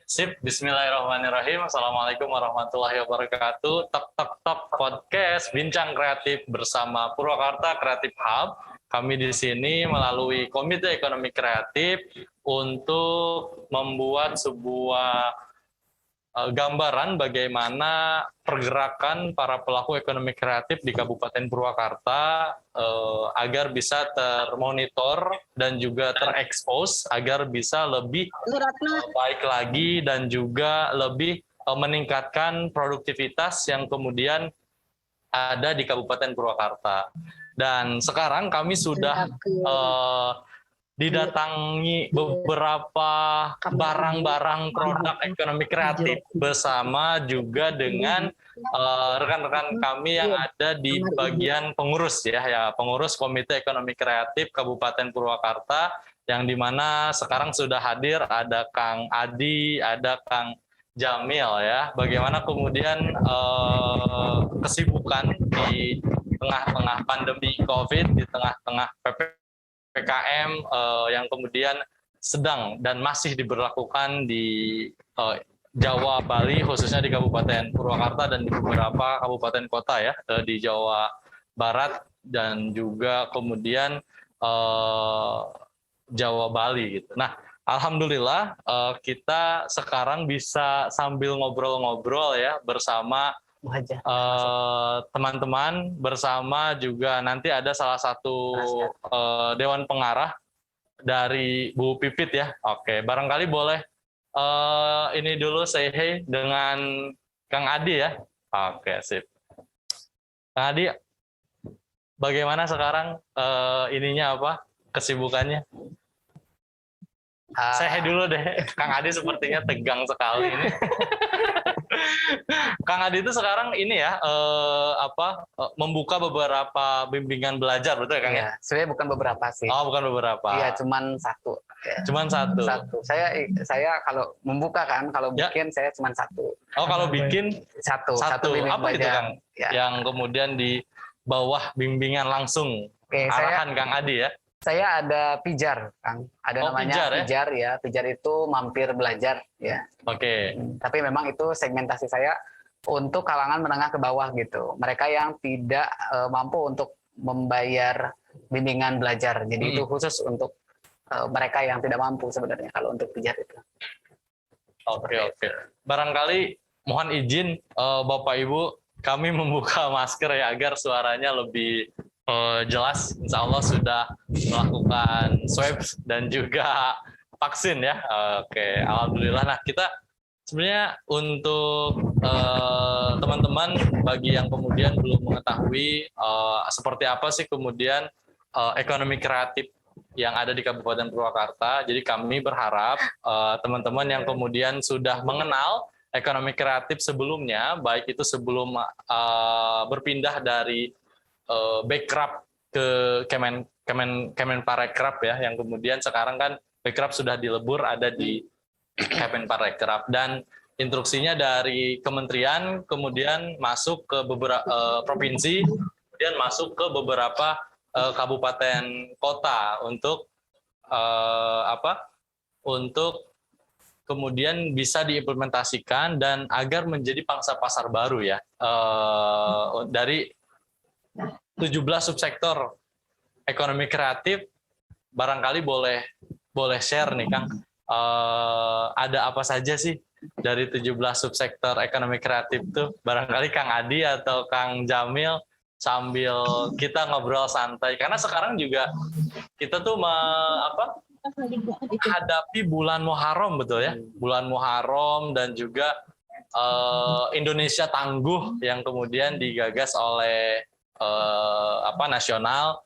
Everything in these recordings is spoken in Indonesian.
Sip, bismillahirrahmanirrahim. Assalamualaikum warahmatullahi wabarakatuh. Tok podcast Bincang Kreatif bersama Purwakarta Creative Hub. Kami di sini melalui Komite Ekonomi Kreatif untuk membuat sebuah gambaran bagaimana pergerakan para pelaku ekonomi kreatif di Kabupaten Purwakarta agar bisa termonitor dan juga terekspos agar bisa lebih baik lagi dan juga lebih meningkatkan produktivitas yang kemudian ada di Kabupaten Purwakarta. Dan sekarang kami sudah didatangi beberapa barang-barang produk ekonomi kreatif bersama juga dengan rekan-rekan kami yang ada di bagian pengurus ya pengurus Komite Ekonomi Kreatif Kabupaten Purwakarta yang dimana sekarang sudah hadir ada Kang Adi, ada Kang Jamil ya. Bagaimana kemudian kesibukan di tengah-tengah pandemi COVID, di tengah-tengah PPKM yang kemudian sedang dan masih diberlakukan di Jawa, Bali, khususnya di Kabupaten Purwakarta dan di beberapa kabupaten kota ya di Jawa Barat dan juga kemudian Jawa, Bali gitu. Nah, alhamdulillah kita sekarang bisa sambil ngobrol-ngobrol ya bersama teman-teman, bersama juga nanti ada salah satu Dewan Pengarah dari Bu Pipit ya. Oke, barangkali boleh ini dulu say hey dengan Kang Adi ya. Oke, sip. Kang Adi, bagaimana sekarang ininya apa kesibukannya? Say hey dulu deh, Kang Adi sepertinya tegang sekali ini. Kang Adi itu sekarang ini ya membuka beberapa bimbingan belajar, betul ya Kang ya? Sebenarnya bukan beberapa sih. Oh, bukan beberapa. Iya, cuman satu. Ya. Cuman satu. Saya kalau membuka kan, kalau bikin saya cuman satu. Oh, kalau bikin satu apa itu Kang? Ya. Yang kemudian di bawah bimbingan langsung. Oke, arahan Kang Adi ya. Saya ada pijar, Kang. Ada namanya pijar ya. Pijar itu mampir belajar ya. Oke. Tapi memang itu segmentasi saya untuk kalangan menengah ke bawah gitu. Mereka yang tidak mampu untuk membayar bimbingan belajar. Jadi itu khusus untuk mereka yang tidak mampu sebenarnya kalau untuk pijar itu. Oke. Barangkali mohon izin Bapak Ibu, kami membuka masker ya agar suaranya lebih jelas. Insya Allah sudah melakukan swab dan juga vaksin ya. Oke, alhamdulillah. Nah, kita sebenarnya untuk teman-teman bagi yang kemudian belum mengetahui seperti apa sih kemudian ekonomi kreatif yang ada di Kabupaten Purwakarta. Jadi kami berharap teman-teman yang kemudian sudah mengenal ekonomi kreatif sebelumnya, baik itu sebelum berpindah dari Bekraf ke Kemenparekraf ya, yang kemudian sekarang kan Bekraf sudah dilebur ada di Kemenparekraf dan instruksinya dari kementerian kemudian masuk ke beberapa provinsi, kemudian masuk ke beberapa kabupaten kota untuk untuk kemudian bisa diimplementasikan dan agar menjadi pangsa pasar baru ya dari 17 subsektor ekonomi kreatif. Barangkali boleh share nih Kang, ada apa saja sih dari 17 subsektor ekonomi kreatif tuh? Barangkali Kang Adi atau Kang Jamil sambil kita ngobrol santai, karena sekarang juga kita tuh menghadapi bulan Muharram, betul ya, bulan Muharram dan juga Indonesia Tangguh yang kemudian digagas oleh nasional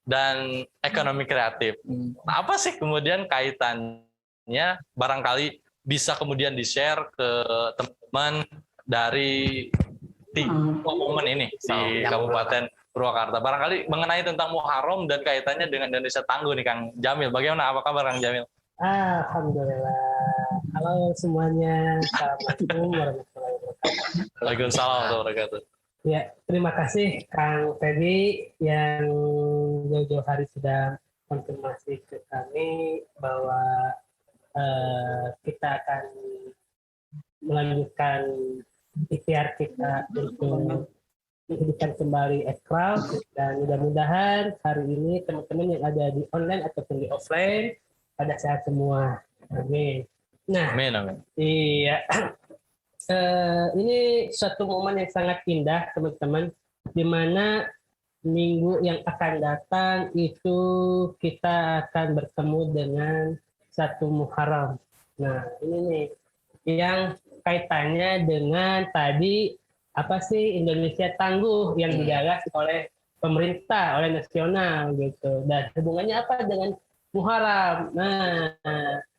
dan ekonomi kreatif. Nah, apa sih kemudian kaitannya? Barangkali bisa kemudian di-share ke teman-teman dari momen ini di Kabupaten Purwakarta. Barangkali mengenai tentang Muharram dan kaitannya dengan Indonesia Tangguh nih Kang Jamil. Bagaimana? Apa kabar Kang Jamil? Alhamdulillah. Halo semuanya. Assalamualaikum warahmatullahi wabarakatuh. Waalaikumsalam warahmatullahi wabarakatuh. Ya, terima kasih Kang Feby yang jauh-jauh hari sudah konfirmasi ke kami bahwa kita akan melanjutkan ikhtiar kita untuk menghidupkan kembali Ekral, dan mudah-mudahan hari ini teman-teman yang ada di online ataupun di offline pada sehat semua. Amin. Nah, Amin. iya. Ini suatu momen yang sangat indah, teman-teman, di mana minggu yang akan datang itu kita akan bertemu dengan 1 Muharram. Nah, ini nih yang kaitannya dengan tadi apa sih Indonesia Tangguh yang digagas oleh pemerintah, oleh nasional gitu. Dan hubungannya apa dengan Muharram? Nah,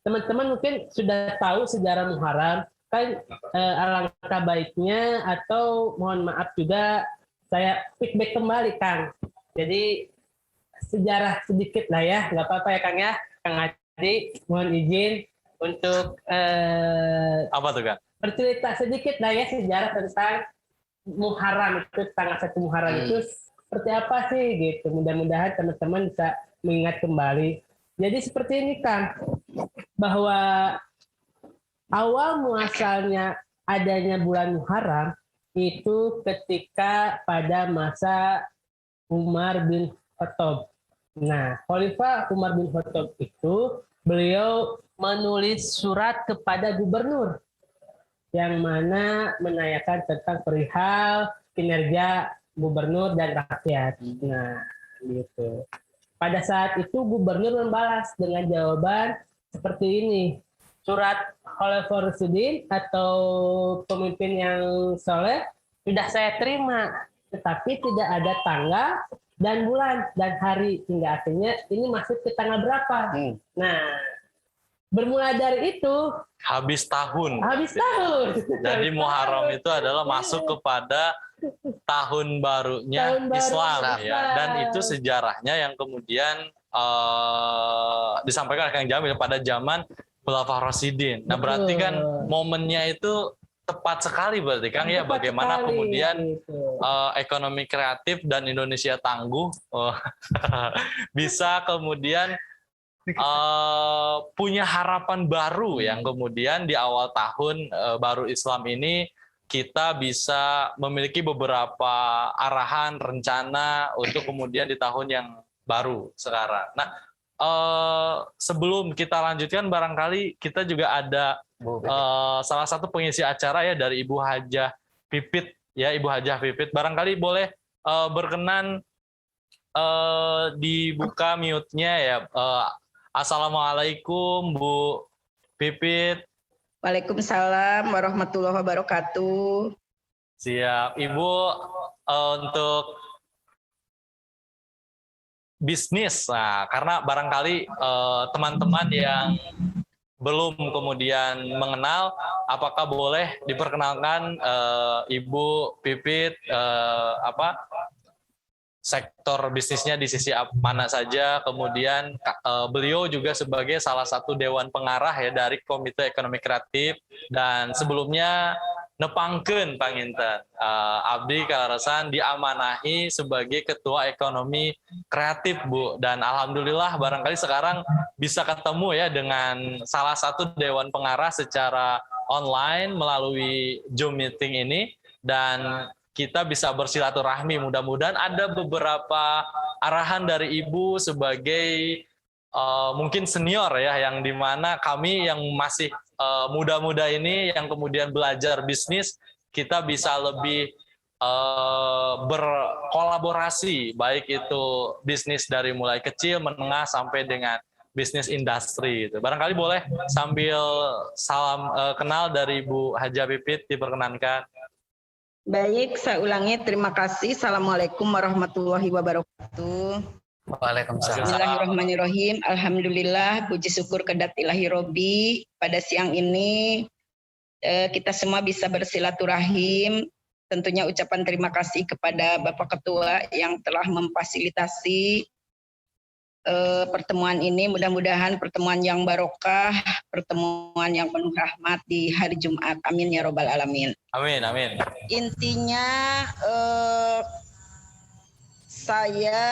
teman-teman mungkin sudah tahu sejarah Muharram, kan alangkah baiknya atau mohon maaf juga saya feedback kembali Kang. Jadi sejarah sedikit lah ya, nggak apa-apa ya Kang ya. Kang Adi, mohon izin untuk Apa tuh Kang? bercerita sedikit lah ya sejarah tentang Muharram itu, tanggal 1 Muharram itu seperti apa sih gitu. Mudah-mudahan teman-teman bisa mengingat kembali. Jadi seperti ini Kang, bahwa awal muasalnya adanya bulan Muharram itu ketika pada masa Umar bin Khattab. Nah, Khalifah Umar bin Khattab itu beliau menulis surat kepada gubernur yang mana menanyakan tentang perihal kinerja gubernur dan rakyat. Nah, gitu. Pada saat itu gubernur membalas dengan jawaban seperti ini. Surat Khalifah Rasyidin atau pemimpin yang soleh sudah saya terima, tetapi tidak ada tanggal dan bulan dan hari, hingga akhirnya ini masuk ke tanggal berapa. Nah, bermula dari itu Habis tahun. Jadi Jadi Muharram itu adalah masuk kepada tahun barunya Tahun baru Islam Islam. ya. Dan itu sejarahnya yang kemudian disampaikan oleh Kang Jamil pada zaman Khulafaur Rasyidin. Nah, berarti kan momennya itu tepat sekali berarti Kang ya, Tepat bagaimana sekali, kemudian gitu. ekonomi kreatif dan Indonesia Tangguh bisa kemudian punya harapan baru yang kemudian di awal tahun baru Islam ini kita bisa memiliki beberapa arahan, rencana untuk kemudian di tahun yang baru sekarang. Nah, sebelum kita lanjutkan, barangkali kita juga ada salah satu pengisi acara ya dari Ibu Hajah Pipit ya, Ibu Hajah Pipit. Barangkali boleh berkenan dibuka mute-nya ya. Assalamualaikum Bu Pipit. Waalaikumsalam warahmatullahi wabarakatuh. Siap. Ibu, untuk bisnis, nah, karena barangkali teman-teman yang belum kemudian mengenal, apakah boleh diperkenalkan Ibu Pipit sektor bisnisnya di sisi mana saja, kemudian beliau juga sebagai salah satu dewan pengarah ya dari Komite Ekonomi Kreatif, dan sebelumnya nepangkeun panginten abdi kalaresan diamanahi sebagai Ketua Ekonomi Kreatif Bu, dan alhamdulillah barangkali sekarang bisa ketemu ya dengan salah satu dewan pengarah secara online melalui Zoom meeting ini, dan kita bisa bersilaturahmi. Mudah-mudahan ada beberapa arahan dari Ibu sebagai mungkin senior ya, yang dimana kami yang masih muda-muda ini yang kemudian belajar bisnis, kita bisa lebih berkolaborasi, baik itu bisnis dari mulai kecil, menengah, sampai dengan bisnis industri. Barangkali boleh sambil salam kenal dari Ibu Hajah Pipit diperkenankan. Baik, saya ulangi. Terima kasih. Assalamualaikum warahmatullahi wabarakatuh. Waalaikumsalam. Bismillahirrahmanirrahim. Alhamdulillah, puji syukur kedat ilahi Robi. Pada siang ini kita semua bisa bersilaturahim. Tentunya ucapan terima kasih kepada Bapak Ketua yang telah memfasilitasi pertemuan ini. Mudah-mudahan pertemuan yang barokah, pertemuan yang penuh rahmat di hari Jumat. Amin ya robbal alamin. Amin, amin. Intinya saya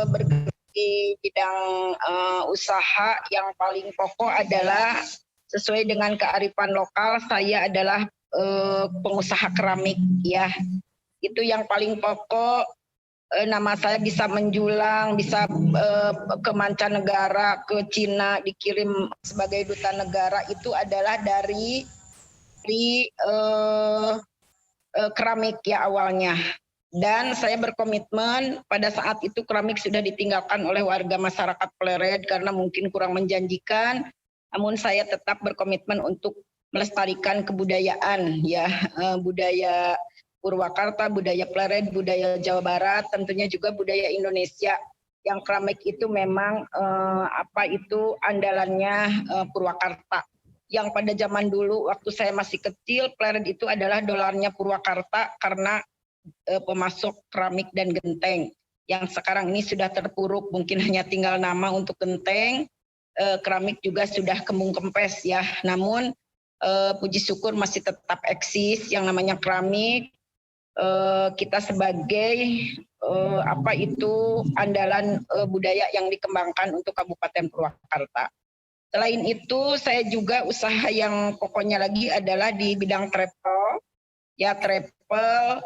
bergerak di bidang usaha yang paling pokok adalah sesuai dengan kearifan lokal, saya adalah pengusaha keramik ya. Itu yang paling pokok. Nama saya bisa menjulang, bisa ke mancanegara, ke Cina, dikirim sebagai duta negara, itu adalah dari keramik ya awalnya. Dan saya berkomitmen pada saat itu keramik sudah ditinggalkan oleh warga masyarakat Pleret karena mungkin kurang menjanjikan, namun saya tetap berkomitmen untuk melestarikan kebudayaan ya, budaya Purwakarta, budaya Pleret, budaya Jawa Barat, tentunya juga budaya Indonesia. Yang keramik itu memang andalannya Purwakarta. Yang pada zaman dulu waktu saya masih kecil, Pleret itu adalah dolarnya Purwakarta karena pemasok keramik dan genteng. Yang sekarang ini sudah terpuruk, mungkin hanya tinggal nama untuk genteng. Keramik juga sudah kembung kempes ya. Namun puji syukur masih tetap eksis yang namanya keramik. Kita sebagai andalan budaya yang dikembangkan untuk Kabupaten Purwakarta. Selain itu, saya juga usaha yang pokoknya lagi adalah di bidang travel. Ya, travel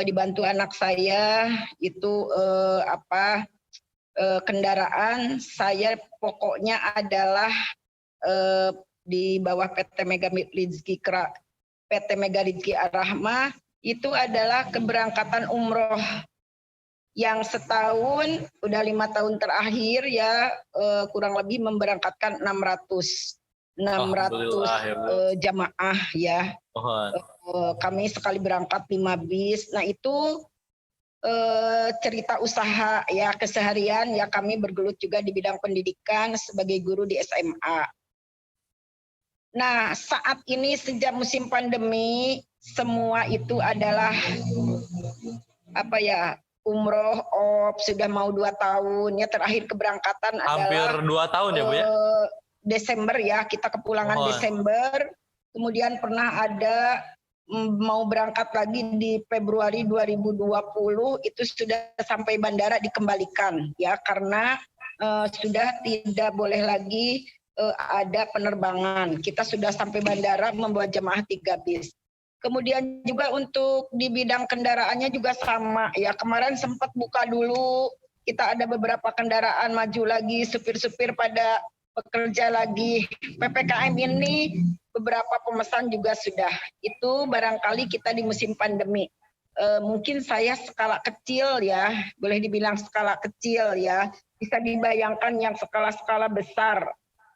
dibantu anak saya itu kendaraan. Saya pokoknya adalah di bawah PT Mega Rizki Ar-Rahmah, itu adalah keberangkatan umroh yang setahun, udah 5 tahun terakhir ya, kurang lebih memberangkatkan 600 jamaah ya. Kami sekali berangkat 5 bis. Nah itu cerita usaha ya, keseharian ya, kami bergelut juga di bidang pendidikan sebagai guru di SMA. Nah saat ini sejak musim pandemi, semua itu adalah umroh sudah mau 2 tahun ya, terakhir keberangkatan hampir adalah 2 tahun ya Bu ya? Desember ya, kita kepulangan Desember, kemudian pernah ada mau berangkat lagi di Februari 2020, itu sudah sampai bandara dikembalikan ya, karena sudah tidak boleh lagi ada penerbangan. Kita sudah sampai bandara membawa jemaah 3 bis. Kemudian juga untuk di bidang kendaraannya juga sama ya, kemarin sempat buka dulu, kita ada beberapa kendaraan maju lagi, supir-supir pada bekerja lagi. PPKM ini beberapa pemesan juga sudah. Itu barangkali kita di musim pandemi. Mungkin saya skala kecil ya, boleh dibilang skala kecil ya, bisa dibayangkan yang skala-skala besar.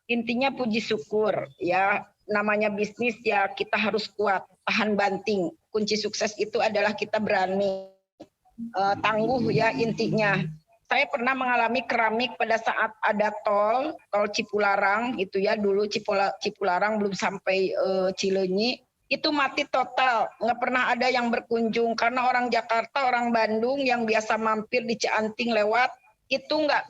Intinya puji syukur ya, namanya bisnis ya, kita harus kuat, tahan banting. Kunci sukses itu adalah kita berani, tangguh ya intinya. Saya pernah mengalami keramik pada saat ada tol Cipularang itu ya, dulu Cipularang belum sampai Cileunyi, itu mati total, nggak pernah ada yang berkunjung karena orang Jakarta, orang Bandung yang biasa mampir di Cianting lewat itu nggak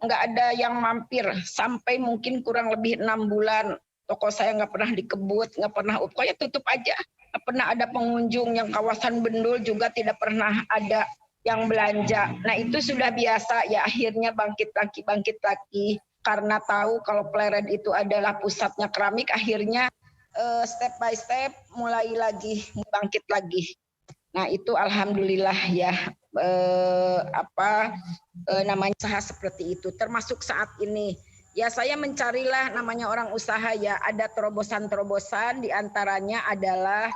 ada yang mampir sampai mungkin kurang lebih 6 bulan. Toko saya nggak pernah dikebut, nggak pernah, pokoknya tutup aja. Nggak pernah ada pengunjung, yang kawasan Bendul juga tidak pernah ada yang belanja. Nah itu sudah biasa ya, akhirnya bangkit lagi. Karena tahu kalau Pleret itu adalah pusatnya keramik, akhirnya step by step mulai lagi, bangkit lagi. Nah itu alhamdulillah ya, namanya usaha seperti itu, termasuk saat ini. Ya saya mencarilah namanya orang usaha ya, ada terobosan-terobosan, diantaranya adalah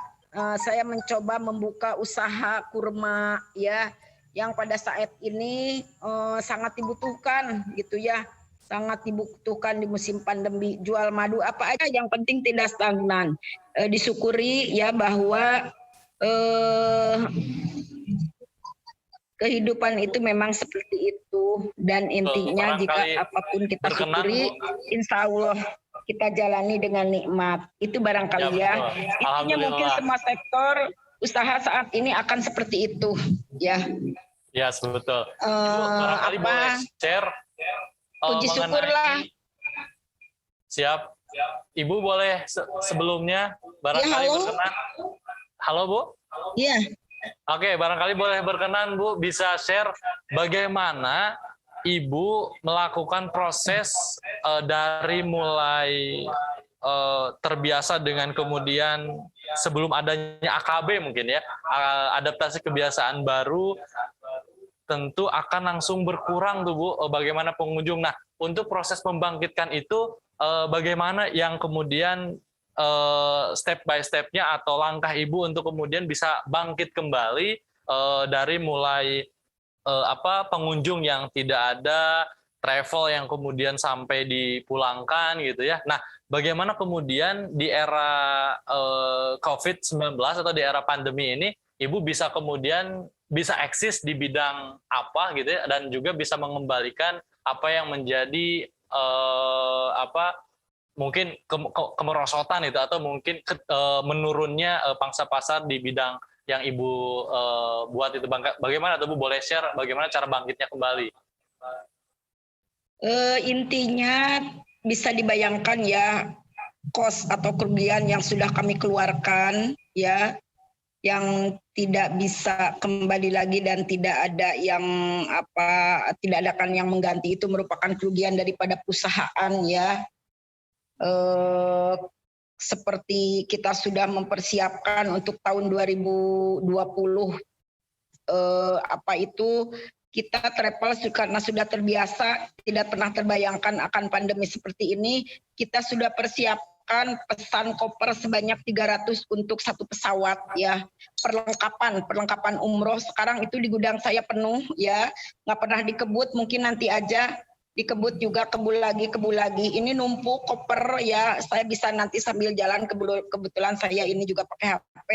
saya mencoba membuka usaha kurma ya, yang pada saat ini sangat dibutuhkan gitu ya, sangat dibutuhkan di musim pandemi. Jual madu apa aja, yang penting tidak stagnan. Disyukuri ya bahwa kehidupan itu memang seperti itu, dan intinya jika apapun kita syukuri, insya Allah kita jalani dengan nikmat. Itu barangkali ya. Intinya mungkin semua sektor usaha saat ini akan seperti itu ya. Ya betul. Barangkali boleh share. Puji syukurlah. Siap. Ibu boleh sebelumnya barangkali berkenan. Halo Bu. Iya. Oke, barangkali boleh berkenan Bu bisa share bagaimana Ibu melakukan proses dari mulai terbiasa dengan kemudian sebelum adanya AKB mungkin ya, adaptasi kebiasaan baru, tentu akan langsung berkurang tuh Bu, bagaimana pengunjung. Nah, untuk proses membangkitkan itu bagaimana yang kemudian step by step-nya atau langkah Ibu untuk kemudian bisa bangkit kembali dari mulai pengunjung yang tidak ada, travel yang kemudian sampai dipulangkan gitu ya. Nah, bagaimana kemudian di era COVID-19 atau di era pandemi ini Ibu bisa kemudian bisa eksis di bidang apa gitu ya, dan juga bisa mengembalikan apa yang menjadi mungkin kemerosotan itu, atau mungkin menurunnya pangsa pasar di bidang yang Ibu buat itu. Bagaimana tuh Bu, boleh share bagaimana cara bangkitnya kembali? Intinya bisa dibayangkan ya, kos atau kerugian yang sudah kami keluarkan ya, yang tidak bisa kembali lagi dan tidak ada yang mengganti, itu merupakan kerugian daripada perusahaan ya. Seperti kita sudah mempersiapkan untuk tahun 2020 kita travel karena sudah terbiasa, tidak pernah terbayangkan akan pandemi seperti ini. Kita sudah persiapkan pesan koper sebanyak 300 untuk satu pesawat ya. Perlengkapan umroh sekarang itu di gudang saya penuh ya, nggak pernah dikebut, mungkin nanti aja dikebut juga, kebu lagi. Ini numpuk koper ya, saya bisa nanti sambil jalan, kebetulan saya ini juga pakai HP.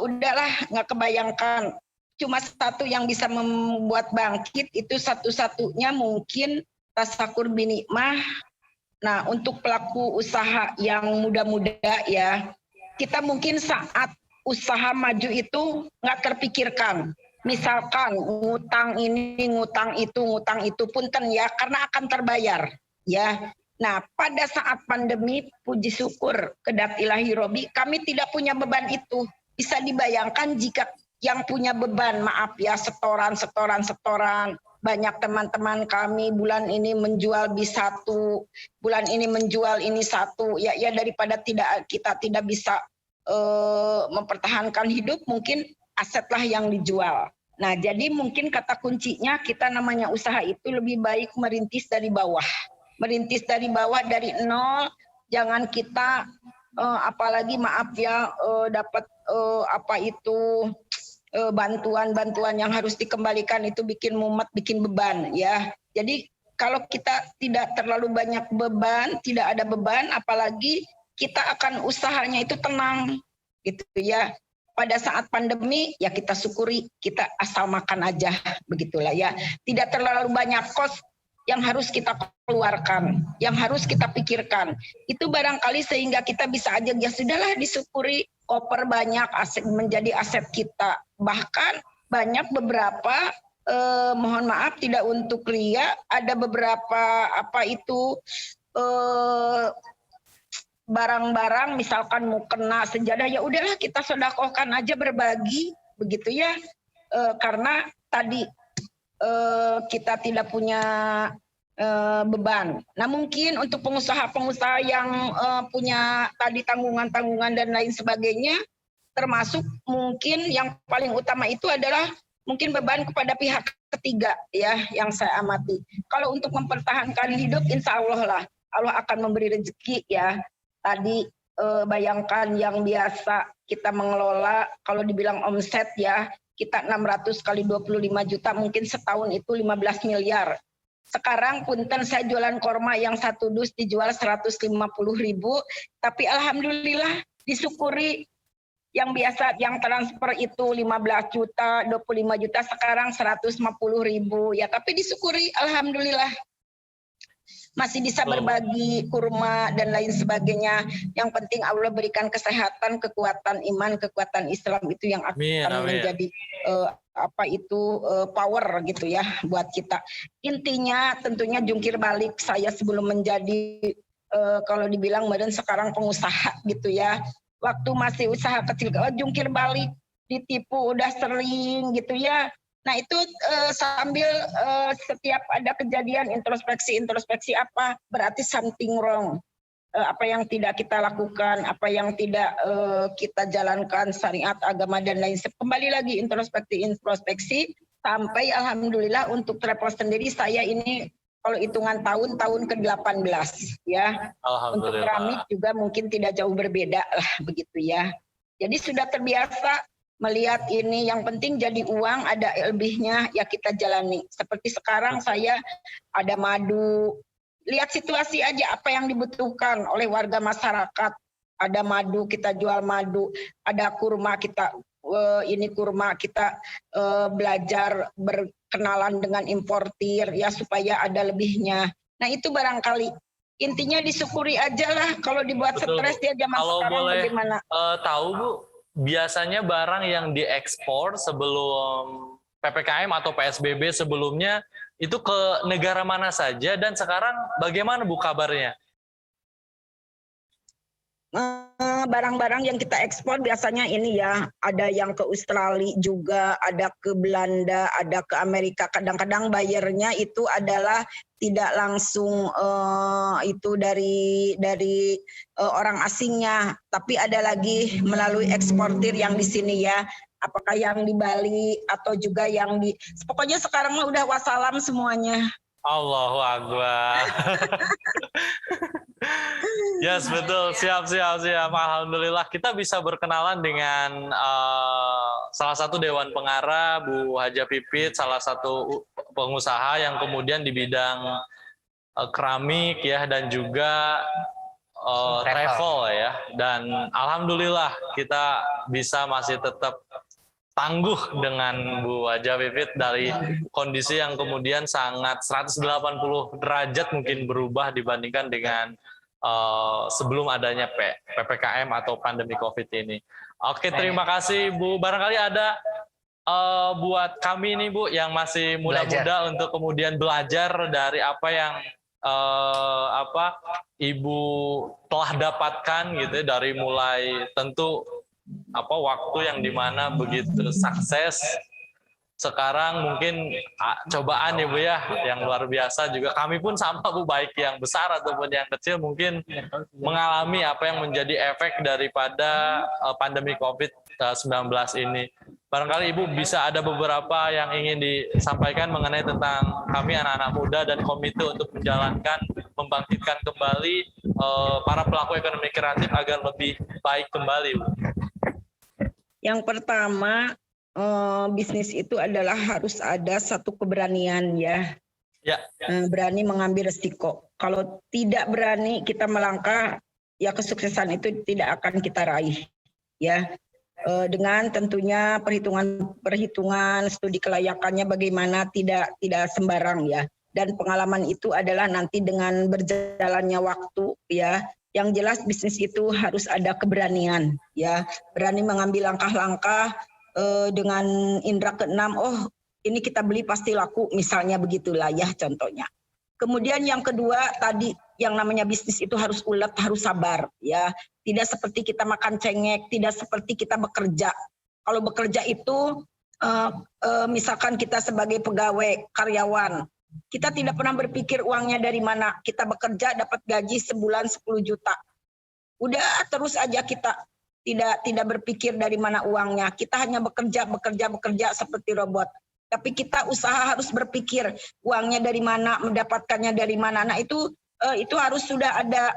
Udahlah, nggak kebayangkan. Cuma satu yang bisa membuat bangkit itu satu-satunya mungkin tasakur binikmah. Nah, untuk pelaku usaha yang muda-muda ya, kita mungkin saat usaha maju itu nggak terpikirkan. Misalkan ngutang ini, ngutang itu punten ya, karena akan terbayar ya. Nah, pada saat pandemi, puji syukur kedak ilahi Robi, kami tidak punya beban itu. Bisa dibayangkan jika yang punya beban, maaf ya, setoran. Banyak teman-teman kami bulan ini menjual bis 1, bulan ini menjual ini 1. Ya daripada kita tidak bisa mempertahankan hidup, mungkin asetlah yang dijual. Nah, jadi mungkin kata kuncinya kita namanya usaha itu lebih baik merintis dari bawah. Merintis dari bawah, dari nol, jangan kita apalagi maaf ya dapat bantuan yang harus dikembalikan, itu bikin mumet, bikin beban ya. Jadi kalau kita tidak terlalu banyak beban, tidak ada beban, apalagi kita akan usahanya itu tenang gitu ya. Pada saat pandemi ya kita syukuri, kita asal makan aja, begitulah ya. Tidak terlalu banyak kos yang harus kita keluarkan, yang harus kita pikirkan. Itu barangkali sehingga kita bisa aja, ya sudahlah disyukuri, koper banyak, aset menjadi aset kita. Bahkan banyak beberapa, mohon maaf tidak untuk ria, ada beberapa barang-barang misalkan mukena, sejadah, ya udahlah kita sedekahkan aja, berbagi begitu ya, karena tadi kita tidak punya beban. Nah, mungkin untuk pengusaha-pengusaha yang punya tadi tanggungan-tanggungan dan lain sebagainya, termasuk mungkin yang paling utama itu adalah mungkin beban kepada pihak ketiga ya, yang saya amati. Kalau untuk mempertahankan hidup, insya Allah lah Allah akan memberi rezeki ya. Tadi bayangkan yang biasa kita mengelola, kalau dibilang omset ya, kita 600 kali 25 juta, mungkin setahun itu 15 miliar. Sekarang punten saya jualan korma yang 1 dus dijual 150.000, tapi alhamdulillah disyukuri, yang biasa yang transfer itu 15 juta, 25 juta, sekarang 150.000 ya, tapi disyukuri alhamdulillah. Masih bisa berbagi kurma dan lain sebagainya. Yang penting Allah berikan kesehatan, kekuatan iman, kekuatan Islam, itu yang akan menjadi power gitu ya buat kita. Intinya tentunya jungkir balik saya sebelum menjadi kalau dibilang badan sekarang pengusaha gitu ya. Waktu masih usaha kecil, jungkir balik, ditipu udah sering gitu ya. Nah itu sambil setiap ada kejadian introspeksi apa berarti something wrong. apa yang tidak kita lakukan, apa yang tidak kita jalankan, syariat, agama dan lain. Kembali lagi introspeksi sampai alhamdulillah untuk travel sendiri saya ini kalau hitungan tahun ke-18 ya. Untuk keramik juga mungkin tidak jauh berbeda lah begitu ya. Jadi sudah terbiasa melihat ini, yang penting jadi uang, ada lebihnya ya kita jalani. Seperti sekarang saya ada madu, lihat situasi aja apa yang dibutuhkan oleh warga masyarakat. Ada madu, kita jual madu. Ada kurma, kita belajar berkenalan dengan importir ya supaya ada lebihnya. Nah itu barangkali intinya disyukuri aja lah. Kalau dibuat stres dia zaman sekarang boleh, bagaimana? Tahu Bu, biasanya barang yang diekspor sebelum PPKM atau PSBB sebelumnya itu ke negara mana saja dan sekarang bagaimana Bu kabarnya? Barang-barang yang kita ekspor biasanya ini ya, ada yang ke Australia juga, ada ke Belanda, ada ke Amerika. Kadang-kadang bayarnya itu adalah tidak langsung itu dari orang asingnya, tapi ada lagi melalui eksportir yang di sini ya. Apakah yang di Bali atau juga yang di, pokoknya sekarang mah udah wassalam semuanya. Allahu Akbar. Yes, betul. Siap. Alhamdulillah kita bisa berkenalan dengan salah satu Dewan Pengarah, Bu Haja Pipit, salah satu pengusaha yang kemudian di bidang keramik ya dan juga travel ya. Dan alhamdulillah kita bisa masih tetap tangguh dengan Bu Haja Pipit dari kondisi yang kemudian sangat 180 derajat mungkin berubah dibandingkan dengan sebelum adanya PPKM atau pandemi COVID ini. Oke, terima kasih Bu. Barangkali ada buat kami nih Bu yang masih muda-muda untuk kemudian belajar dari apa yang Ibu telah dapatkan gitu dari mulai tentu waktu yang dimana begitu sukses. Sekarang mungkin cobaan ya Bu ya yang luar biasa juga kami pun sama Bu, baik yang besar ataupun yang kecil mungkin mengalami apa yang menjadi efek daripada pandemi COVID-19 ini. Barangkali Ibu bisa ada beberapa yang ingin disampaikan mengenai tentang kami anak-anak muda dan komite untuk menjalankan, membangkitkan kembali para pelaku ekonomi kreatif agar lebih baik kembali Bu. Yang pertama, bisnis itu adalah harus ada satu keberanian ya. Berani mengambil resiko. Kalau tidak berani kita melangkah, ya kesuksesan itu tidak akan kita raih. Ya, dengan tentunya perhitungan studi kelayakannya bagaimana tidak sembarang ya. Dan pengalaman itu adalah nanti dengan berjalannya waktu ya. Yang jelas bisnis itu harus ada keberanian ya, berani mengambil langkah-langkah dengan indera keenam. Oh ini kita beli pasti laku misalnya, begitulah ya contohnya. Kemudian yang kedua tadi yang namanya bisnis itu harus ulet, harus sabar ya, tidak seperti kita makan cengek, tidak seperti kita bekerja. Kalau bekerja itu misalkan kita sebagai pegawai karyawan, kita tidak pernah berpikir uangnya dari mana. Kita bekerja dapat gaji sebulan 10 juta. Udah terus aja kita tidak berpikir dari mana uangnya. Kita hanya bekerja seperti robot. Tapi kita usaha harus berpikir uangnya dari mana, mendapatkannya dari mana. Nah itu harus sudah ada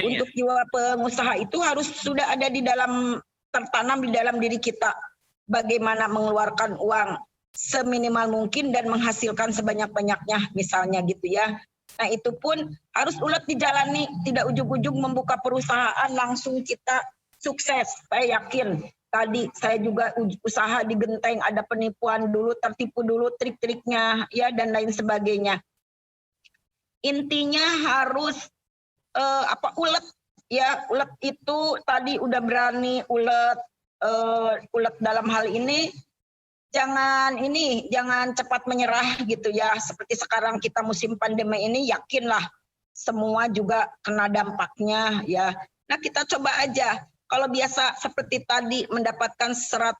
untuk jiwa pengusaha itu harus sudah ada di dalam, tertanam di dalam diri kita. Bagaimana mengeluarkan uang seminimal mungkin dan menghasilkan sebanyak-banyaknya misalnya gitu ya. Nah itu pun harus ulet dijalani, tidak ujug-ujug membuka perusahaan langsung kita sukses. Saya yakin tadi saya juga usaha di Genteng, ada penipuan dulu, tertipu dulu trik-triknya ya dan lain sebagainya. Intinya harus ulet ya, ulet itu tadi udah berani ulet dalam hal ini. Jangan cepat menyerah gitu ya. Seperti sekarang kita musim pandemi ini, yakinlah semua juga kena dampaknya ya. Nah kita coba aja. Kalau biasa seperti tadi mendapatkan 100.000,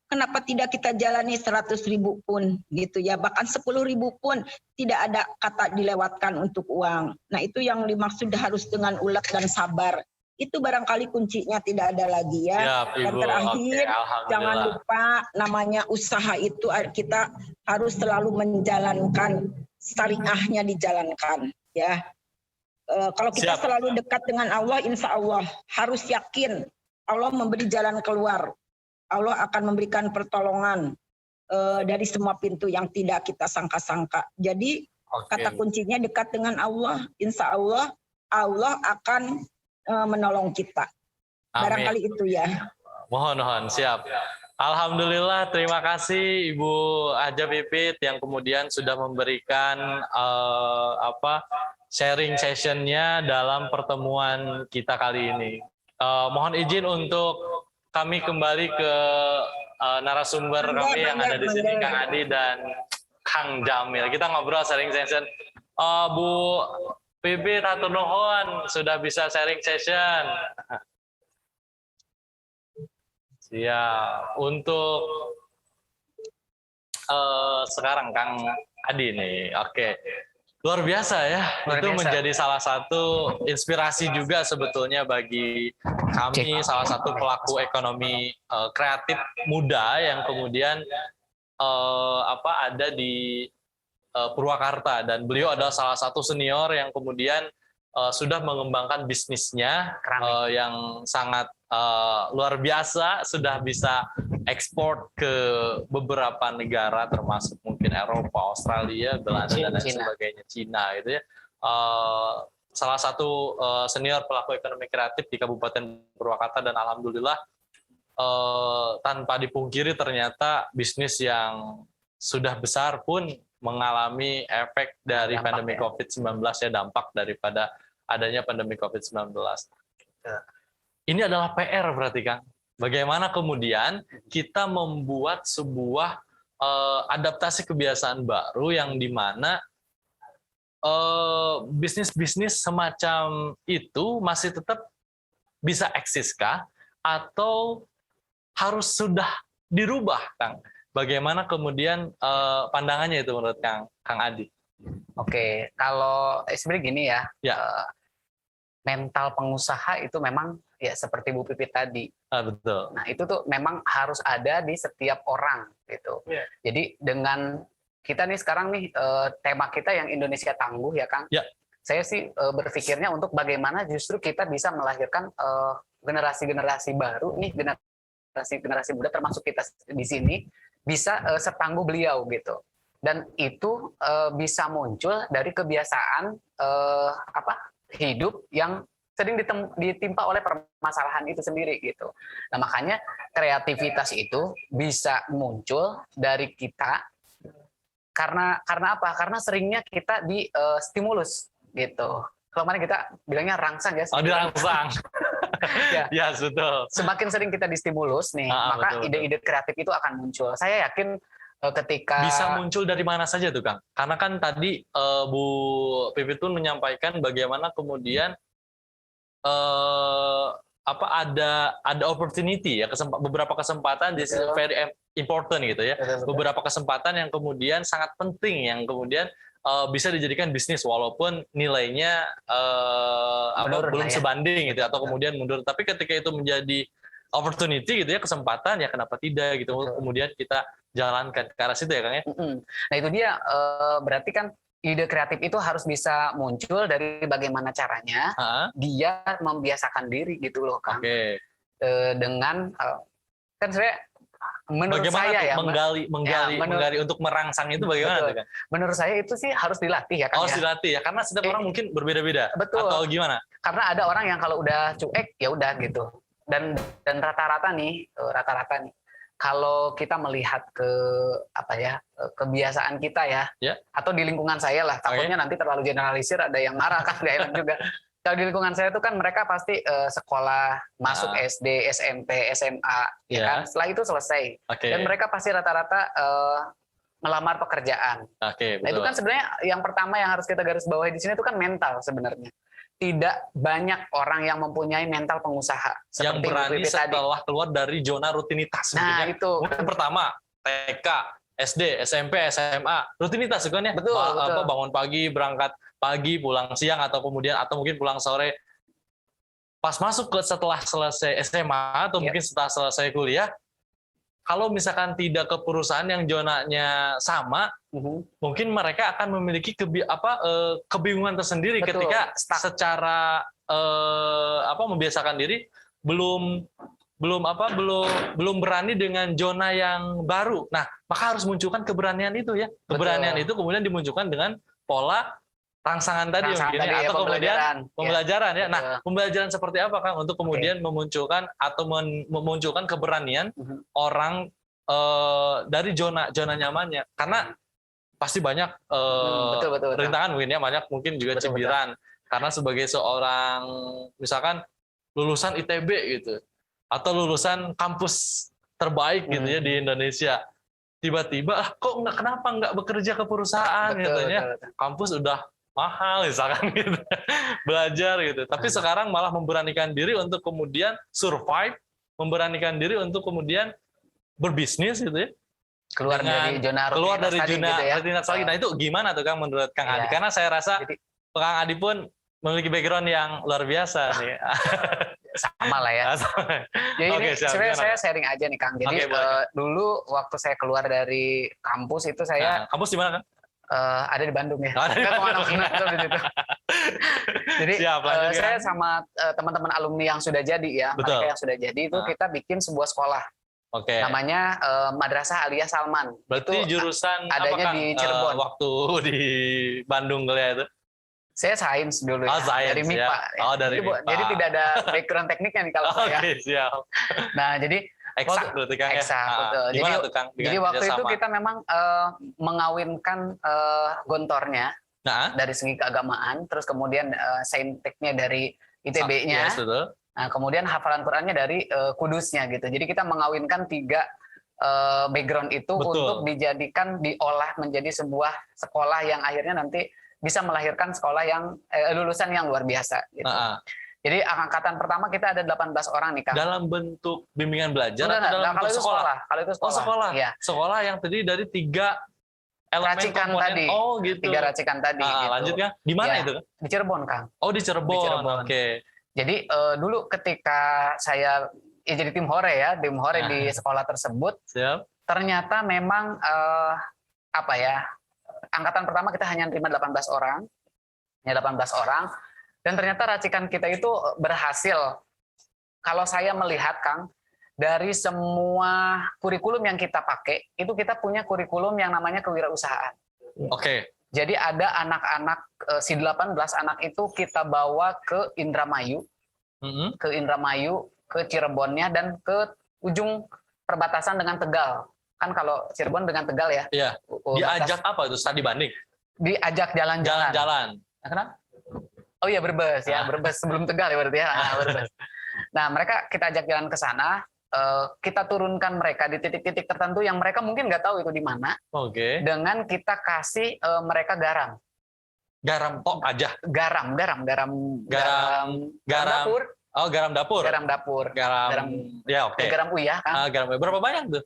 kenapa tidak kita jalani 100.000 pun gitu ya. Bahkan 10.000 pun tidak ada kata dilewatkan untuk uang. Nah itu yang dimaksud harus dengan ulet dan sabar. Itu barangkali kuncinya tidak ada lagi ya. Siap, Dan Ibu. terakhir Oke, jangan alhamdulillah. lupa namanya usaha itu kita harus selalu menjalankan syariahnya dijalankan ya. Kalau kita Siap. selalu dekat dengan Allah, insya Allah harus yakin Allah memberi jalan keluar. Allah akan memberikan pertolongan dari semua pintu yang tidak kita sangka-sangka. Jadi kata kuncinya dekat dengan Allah, insya Allah Allah akan menolong kita. Amin. Barangkali itu ya. Mohon, siap. Alhamdulillah, terima kasih Ibu Haja Pipit yang kemudian sudah memberikan sharing sessionnya dalam pertemuan kita kali ini. Mohon izin untuk kami kembali ke narasumber kami yang ada di sini, Kang Adi dan Kang Jamil. Kita ngobrol sharing session. Bu Pipit, hatur nuhun sudah bisa sharing session. Siap. Untuk sekarang Kang Adi nih, oke. Luar biasa ya, itu menjadi salah satu inspirasi juga sebetulnya bagi kami, salah satu pelaku ekonomi kreatif muda yang kemudian ada di Purwakarta, dan beliau adalah salah satu senior yang kemudian sudah mengembangkan bisnisnya yang sangat luar biasa, sudah bisa ekspor ke beberapa negara termasuk mungkin Eropa, Australia, Belanda dan lain sebagainya, Cina gitu ya. Salah satu senior pelaku ekonomi kreatif di Kabupaten Purwakarta, dan alhamdulillah tanpa dipungkiri ternyata bisnis yang sudah besar pun mengalami efek dari pandemi COVID-19 ya, dampak daripada adanya pandemi COVID-19. Ini adalah PR berarti Kang. Bagaimana kemudian kita membuat sebuah adaptasi kebiasaan baru yang dimana bisnis-bisnis semacam itu masih tetap bisa eksiskah atau harus sudah dirubah, Kang? Bagaimana kemudian pandangannya itu menurut Kang Adi? Oke, kalau sebenarnya gini ya, mental pengusaha itu memang ya seperti Bu Pipit tadi. Betul. Nah itu tuh memang harus ada di setiap orang gitu. Yeah. Jadi dengan kita nih sekarang nih tema kita yang Indonesia Tangguh ya Kang. Yeah. Saya sih berpikirnya untuk bagaimana justru kita bisa melahirkan generasi-generasi baru nih, generasi muda termasuk kita di sini bisa setangguh beliau gitu. Dan itu bisa muncul dari kebiasaan hidup yang sering ditimpa oleh permasalahan itu sendiri gitu. Nah makanya kreativitas itu bisa muncul dari kita karena apa? Karena seringnya kita di stimulus gitu. Kalau kemarin kita bilangnya rangsang ya. Oh, dirangsang. Ya, betul. Semakin sering kita distimulus nih, maka ide-ide kreatif itu akan muncul. Saya yakin ketika bisa muncul dari mana saja tuh Kang? Karena kan tadi Bu Pipit pun menyampaikan bagaimana kemudian ada opportunity ya, beberapa kesempatan this is very important gitu ya. Beberapa kesempatan yang kemudian sangat penting yang kemudian bisa dijadikan bisnis walaupun nilainya belum sebanding gitu atau kemudian mundur. Tapi ketika itu menjadi opportunity gitu ya, kesempatan ya kenapa tidak gitu. Kemudian kita jalankan ke arah situ ya Kang ya. Nah itu dia berarti kan ide kreatif itu harus bisa muncul dari bagaimana caranya dia membiasakan diri gitu loh Kang. Dengan kan saya menurut bagaimana saya ya menggali untuk merangsang itu bagaimana tuh Kang? Menurut saya itu sih harus dilatih ya Kang. Harus dilatih ya karena setiap orang mungkin berbeda-beda. Betul. Atau gimana? Karena ada orang yang kalau udah cuek ya udah gitu. Dan rata-rata nih kalau kita melihat ke kebiasaan kita ya, atau di lingkungan saya lah, takutnya nanti terlalu generalisir ada yang marah kan, gak enak juga. Kalau di lingkungan saya itu kan mereka pasti sekolah, masuk SD, SMP, SMA, ya kan? Setelah itu selesai, dan mereka pasti rata-rata melamar pekerjaan. Nah itu kan sebenarnya yang pertama yang harus kita garis bawahi di sini itu kan mental sebenarnya. tidak banyak orang yang mempunyai mental pengusaha Yang seperti Bu berani Pipi tadi. setelah keluar dari zona rutinitas. Nah, Mungkin itu. mungkin pertama TK, SD, SMP, SMA, rutinitas kan ya. Betul, betul. Bangun pagi, berangkat pagi, pulang siang atau mungkin pulang sore. Pas masuk ke setelah selesai SMA atau mungkin setelah selesai kuliah, kalau misalkan tidak ke perusahaan yang zonanya sama, mungkin mereka akan memiliki kebingungan tersendiri. Betul, ketika stuck. secara membiasakan diri belum berani dengan zona yang baru. Nah, maka harus munculkan keberanian itu ya. Keberanian itu kemudian dimunculkan dengan pola rangsangan tadi Rangsangan mungkin tadi ya, atau kemudian pembelajaran ya. Nah, Betul. pembelajaran seperti apa Kang untuk kemudian memunculkan atau memunculkan keberanian orang dari zona nyamannya, karena pasti banyak betul. rintangan mungkin ya, banyak mungkin juga Betul. cibiran karena sebagai seorang misalkan lulusan ITB gitu atau lulusan kampus terbaik gitu ya di Indonesia, tiba-tiba kenapa nggak bekerja ke perusahaan gitu ya, kampus udah mahal misalkan gitu belajar gitu, tapi sekarang malah memberanikan diri untuk kemudian survive, memberanikan diri untuk kemudian berbisnis gitu ya, keluar dari zona rutinitas lagi. Nah, itu gimana tuh Kang menurut Kang Adi? Karena saya rasa Kang Adi pun memiliki background yang luar biasa nih. Sama lah ya. Jadi sebenarnya saya sharing aja nih Kang. Jadi dulu waktu saya keluar dari kampus itu saya kampus di mana Kang? Ada di Bandung ya. Ada di Bandung. Jadi saya sama teman-teman alumni yang sudah jadi ya, mereka yang sudah jadi itu kita bikin sebuah sekolah. Namanya Madrasah Aliyah Salman. Berarti itu jurusan adanya di Cirebon. Waktu di Bandung kali itu. Saya sains dulu ya, dari MIPA. Ya. Dari MIPA. Jadi tidak ada background tekniknya nih kalau saya. Siap. Nah, jadi eksak berarti Kang. Betul. Jadi waktu itu kita memang mengawinkan gontornya dari segi keagamaan, terus kemudian sainteknya dari ITB-nya. Yes, betul. Nah, kemudian hafalan Qurannya dari Kudusnya gitu. Jadi kita mengawinkan 3 background itu untuk diolah menjadi sebuah sekolah yang akhirnya nanti bisa melahirkan sekolah yang lulusan yang luar biasa gitu. Jadi angkatan pertama kita ada 18 orang nih Kang. Dalam bentuk bimbingan belajar atau dalam bentuk sekolah? Kalau itu sekolah. Sekolah. Ya. Sekolah yang terdiri dari 3 elemen racikan komponen. tadi. Oh gitu. 3 racikan tadi gitu. Lanjut Kang. Di mana itu? Di Cirebon Kang. Oh di Cirebon. Oke. Jadi dulu ketika saya jadi tim hore di sekolah tersebut, ternyata memang angkatan pertama kita hanya terima 18 orang, dan ternyata racikan kita itu berhasil. Kalau saya melihat Kang, dari semua kurikulum yang kita pakai, itu kita punya kurikulum yang namanya kewirausahaan. Oke. Jadi ada anak-anak, si 18 anak itu kita bawa ke Indramayu, ke Cirebonnya, dan ke ujung perbatasan dengan Tegal. Kan kalau Cirebon dengan Tegal ya. Iya. Diajak apa itu? Studi banding? Diajak jalan-jalan. Nah, kenapa? Oh iya, Brebes ya. Brebes sebelum Tegal ya berarti ya. Brebes. Nah, mereka kita ajak jalan ke sana. Kita turunkan mereka di titik-titik tertentu yang mereka mungkin nggak tahu itu di mana. Oke. Dengan kita kasih mereka garam. Garam tok aja. Garam dapur. Oh, garam dapur. Garam. Ya, oke. Garam uyah kan. Garam. Berapa banyak tuh?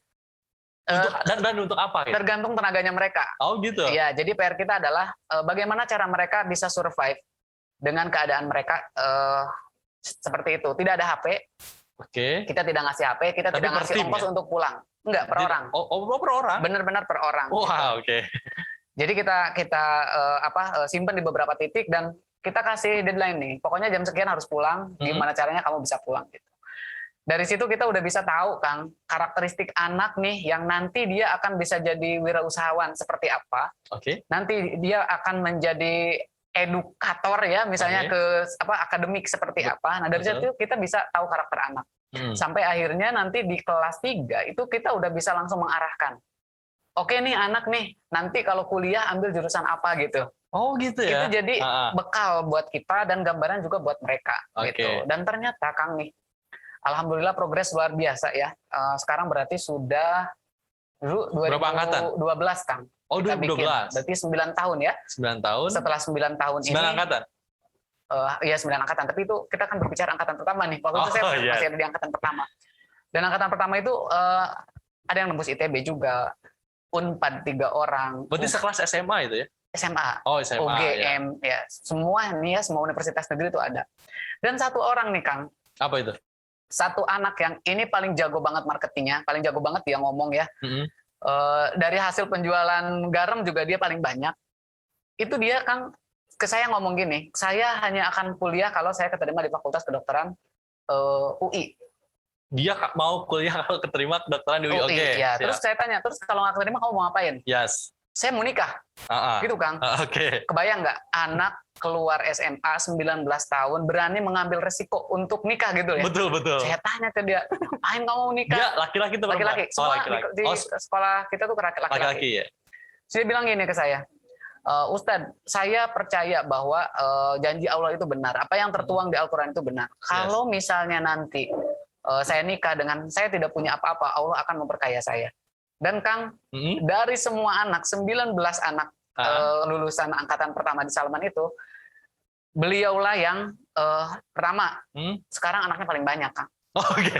Dan untuk apa? Gitu? Tergantung tenaganya mereka. Oh gitu. Ya, jadi PR kita adalah bagaimana cara mereka bisa survive dengan keadaan mereka seperti itu. Tidak ada HP. Oke. Kita tidak ngasih HP, kita tidak ngasih ongkos untuk pulang. Enggak, per orang. Oh, per orang. Benar-benar per orang. Wah, oke. Jadi kita simpan di beberapa titik dan kita kasih deadline nih. Pokoknya jam sekian harus pulang. Gimana caranya kamu bisa pulang gitu. Dari situ kita udah bisa tahu Kang, karakteristik anak nih yang nanti dia akan bisa jadi wirausahawan seperti apa. Oke. Nanti dia akan menjadi edukator ya, misalnya ke akademik seperti apa. Nah, dari situ kita bisa tahu karakter anak. Sampai akhirnya nanti di kelas 3 itu kita udah bisa langsung mengarahkan. Oke nih anak nih, nanti kalau kuliah ambil jurusan apa gitu. Oh gitu ya. Itu jadi bekal buat kita dan gambaran juga buat mereka gitu. Dan ternyata Kang nih, alhamdulillah progres luar biasa ya. Sekarang berarti sudah dulu 2012 Kang. Oh 2012. Berarti 9 tahun ya. 9 tahun. Setelah 9 tahun 9 angkatan. ya 9 angkatan, tapi itu kita kan berbicara angkatan pertama nih. Waktu itu saya iya. masih ada di angkatan pertama. Dan angkatan pertama itu ada yang nembus ITB juga, Unpad 3 orang, Berarti sekelas SMA itu ya? SMA, Oh, SMA. Ya. UGM, ya semua nih ya, semua universitas negeri itu ada. Dan satu orang nih Kang, Apa itu? satu anak yang ini paling jago banget marketingnya, paling jago banget dia ngomong ya. Dari hasil penjualan garam juga dia paling banyak. Itu dia Kang ke saya ngomong gini, saya hanya akan kuliah kalau saya keterima di Fakultas Kedokteran UI. Dia mau kuliah kalau keterima kedokteran di UI. UI, Oke. ya. siap. Terus saya tanya, terus kalau nggak keterima kamu mau ngapain? Yes. Saya mau nikah, gitu Kang. Oke. Kebayang nggak anak keluar SMA 19 tahun berani mengambil resiko untuk nikah gitu ya? Betul. Saya tanya ke dia, ngapain kamu mau nikah? Dia laki-laki itu perempuan? Laki-laki. Oh, Semua laki-laki. di sekolah kita tuh laki-laki. Laki-laki ya. Dia bilang gini ke saya, Ustadz, saya percaya bahwa janji Allah itu benar. Apa yang tertuang di Al-Quran itu benar. Kalau misalnya nanti saya nikah dengan saya tidak punya apa-apa, Allah akan memperkaya saya. Dan Kang, dari semua anak, 19 anak lulusan angkatan pertama di Salman itu, beliaulah yang pertama. Sekarang anaknya paling banyak, Kang. Oke.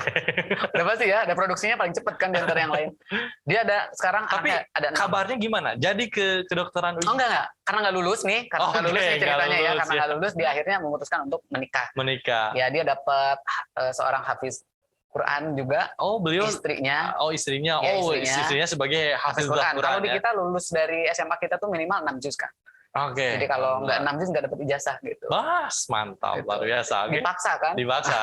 Udah pasti ya, ada produksinya paling cepat kan di antara yang lain. Dia ada sekarang Tapi ada 6. kabarnya gimana? Jadi ke kedokteran UI? Oh enggak. Karena nggak lulus nih. Karena nggak lulus nih ceritanya ya. Karena nggak lulus, dia akhirnya memutuskan untuk menikah. Ya, dia dapat seorang hafiz Quran juga. Oh, beliau istrinya. Oh, istrinya. Ya, Oh, istrinya sebagai hafiz Quran. Kalau di ya? kita lulus dari SMA kita tuh minimal 6 juz kan. Oke. Jadi kalau nggak 6 juz nggak dapat ijazah gitu. Mantap, Gitu. luar biasa. Oke. Dipaksa kan? Dipaksa.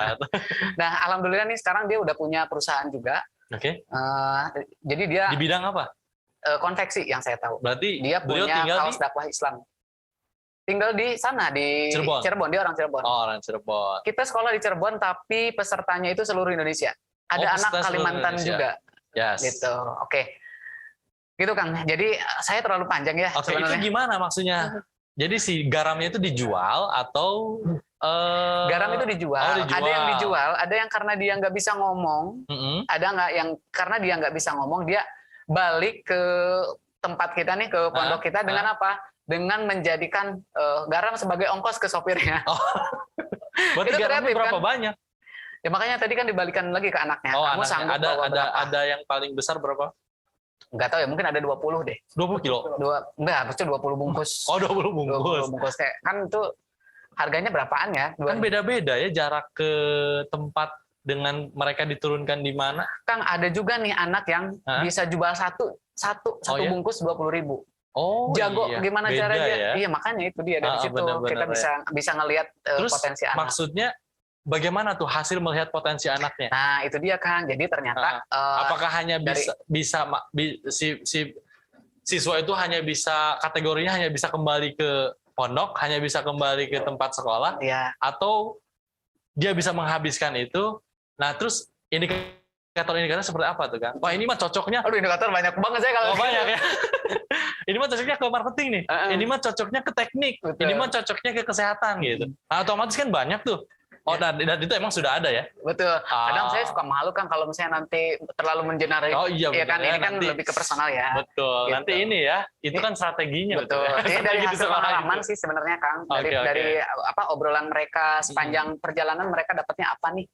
Nah, alhamdulillah nih sekarang dia udah punya perusahaan juga. Oke. Jadi dia Di bidang apa? konveksi yang saya tahu. Berarti Dia beliau punya tinggal kaos dakwah Islam. Tinggal di sana di Cirebon. Dia orang Cirebon. Oh, orang Cirebon. Kita sekolah di Cirebon tapi pesertanya itu seluruh Indonesia. Ada anak Kalimantan juga. Yes. Gitu. Oke. Gitu Kang. Jadi saya terlalu panjang ya Oke, itu sebenarnya. gimana maksudnya? Jadi si garamnya itu dijual atau garam itu dijual. Ada yang dijual, ada yang karena dia nggak bisa ngomong, ada nggak yang karena dia nggak bisa ngomong, dia balik ke tempat kita nih, ke pondok kita dengan apa? Dengan menjadikan garam sebagai ongkos ke sopirnya. Oh. Berarti Itu garamnya kreatif, berapa kan? banyak? Ya makanya tadi kan dibalikan lagi ke anaknya. Oh, Kamu anaknya. sanggup bawa berapa? Ada yang paling besar berapa? Nggak tahu ya, mungkin ada 20 deh. 20 kilo? Enggak, pasti 20 bungkus. Oh, 20 bungkus. 20 bungkus. Kan itu harganya berapaan ya? Kan beda-beda ya jarak ke tempat dengan mereka diturunkan di mana. Kang, ada juga nih anak yang bisa jual satu bungkus 20.000. Oh, jago iya. Gimana Beda caranya? Ya? Iya, makanya itu dia dari situ benar-benar kita bisa ngelihat potensi anak. Maksudnya bagaimana tuh hasil melihat potensi anaknya? Nah, itu dia Kang. Jadi ternyata apakah hanya si siswa itu hanya bisa kategorinya hanya bisa kembali ke pondok, hanya bisa kembali ke tempat sekolah, atau dia bisa menghabiskan itu? Nah, terus indikator seperti apa tuh kan? Wah, ini mah cocoknya. Aduh, indikator banyak banget saya kalau. Banyak ya. Ini mah cocoknya ke marketing nih. Ini mah cocoknya ke teknik. Betul. Ini mah cocoknya ke kesehatan gitu. Nah, otomatis kan banyak tuh. Oh, dan itu emang sudah ada ya? Betul. Kadang saya suka malu kan kalau misalnya nanti terlalu mengeneralisir. Oh iya, kan ini kan nanti, lebih ke personal ya. Betul. Gitu. Nanti ini ya, itu kan strateginya. Betul. Ya. Ini dari hasil pengalaman sih sebenarnya Kang. Dari obrolan mereka sepanjang perjalanan mereka dapatnya apa nih?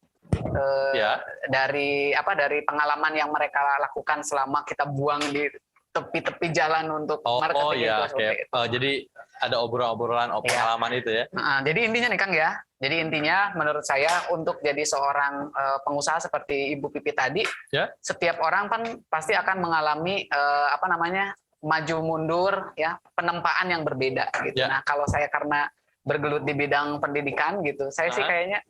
Dari pengalaman yang mereka lakukan selama kita buang di tepi-tepi jalan untuk marketing itu. Jadi ada obrolan pengalaman itu ya. Jadi intinya nih Kang ya. Jadi intinya menurut saya untuk jadi seorang pengusaha seperti Ibu Pipi tadi, setiap orang kan pasti akan mengalami maju mundur ya, penempaan yang berbeda gitu. Nah, kalau saya karena bergelut di bidang pendidikan gitu, saya sih kayaknya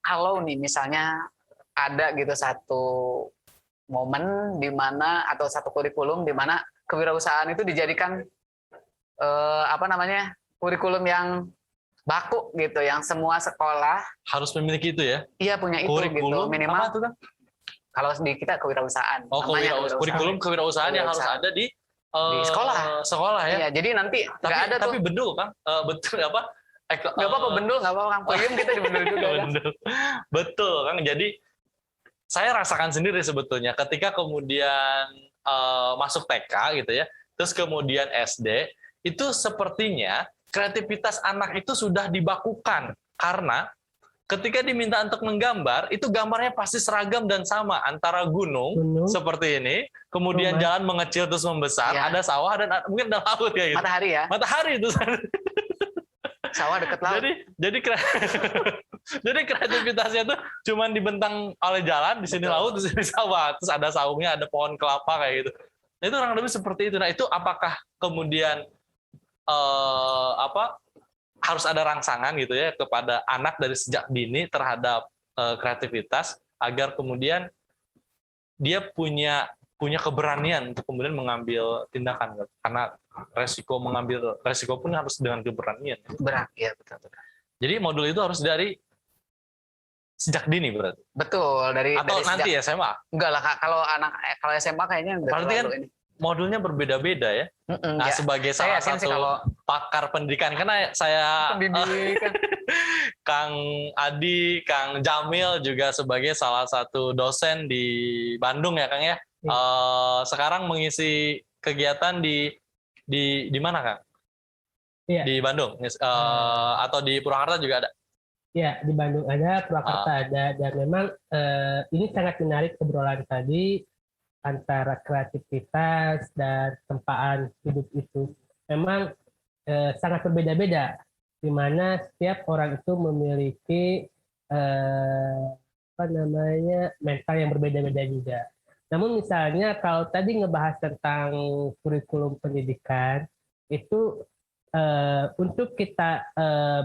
kalau nih misalnya ada gitu satu momen di mana atau satu kurikulum di mana kewirausahaan itu dijadikan kurikulum yang baku gitu, yang semua sekolah harus memiliki itu ya. Iya, punya itu kurikulum, gitu minimal. Apa tuh kan? Kalau di kita kewirausasahaan. Kurikulum kewirausahaan yang harus ada di sekolah. Sekolah ya. Iya, jadi nanti nggak ada tapi bendul kan? Betul apa? Nggak apa-apa bendul, nggak apa-apa Kang. Peyem kita dibendul juga. Betul Kang. Jadi saya rasakan sendiri sebetulnya ketika kemudian masuk TK gitu ya, terus kemudian SD, itu sepertinya kreativitas anak itu sudah dibakukan karena ketika diminta untuk menggambar, itu gambarnya pasti seragam dan sama antara gunung seperti ini, kemudian Rumah. jalan mengecil terus membesar, Ya. ada sawah dan mungkin ada laut ya gitu. Matahari ya, Matahari itu. sawah deket laut. jadi jadi kreativitasnya tuh cuman dibentang oleh jalan, di sini Betul. laut, di sini sawah, terus ada saungnya, ada pohon kelapa kayak gitu. Nah, itu kurang lebih seperti itu. Nah, itu apakah kemudian harus ada rangsangan gitu ya kepada anak dari sejak dini terhadap kreativitas agar kemudian dia punya keberanian untuk kemudian mengambil tindakan, karena mengambil resiko pun harus dengan keberanian. Berat, ya betul. Jadi modul itu harus dari sejak dini berarti. Betul, dari Atau nanti sejak, SMA. enggak lah Kak, kalau SMA kayaknya udah Berarti kan terlalu ini. modulnya berbeda-beda ya. Nah, Ya. sebagai Saya salah yakin sih satu kalau pakar pendidikan, karena saya pendidikan Kang Adi, Kang Jamil juga sebagai salah satu dosen di Bandung ya Kang ya. Sekarang mengisi kegiatan di mana Kang? Iya. Di Bandung atau di Purwakarta juga ada? Ya, di Bandung ada, Purwakarta ada, dan memang ini sangat menarik obrolan tadi antara kreativitas dan tempaan hidup itu. Memang sangat berbeda-beda, di mana setiap orang itu memiliki mental yang berbeda-beda juga. Namun misalnya kalau tadi ngebahas tentang kurikulum pendidikan, itu untuk kita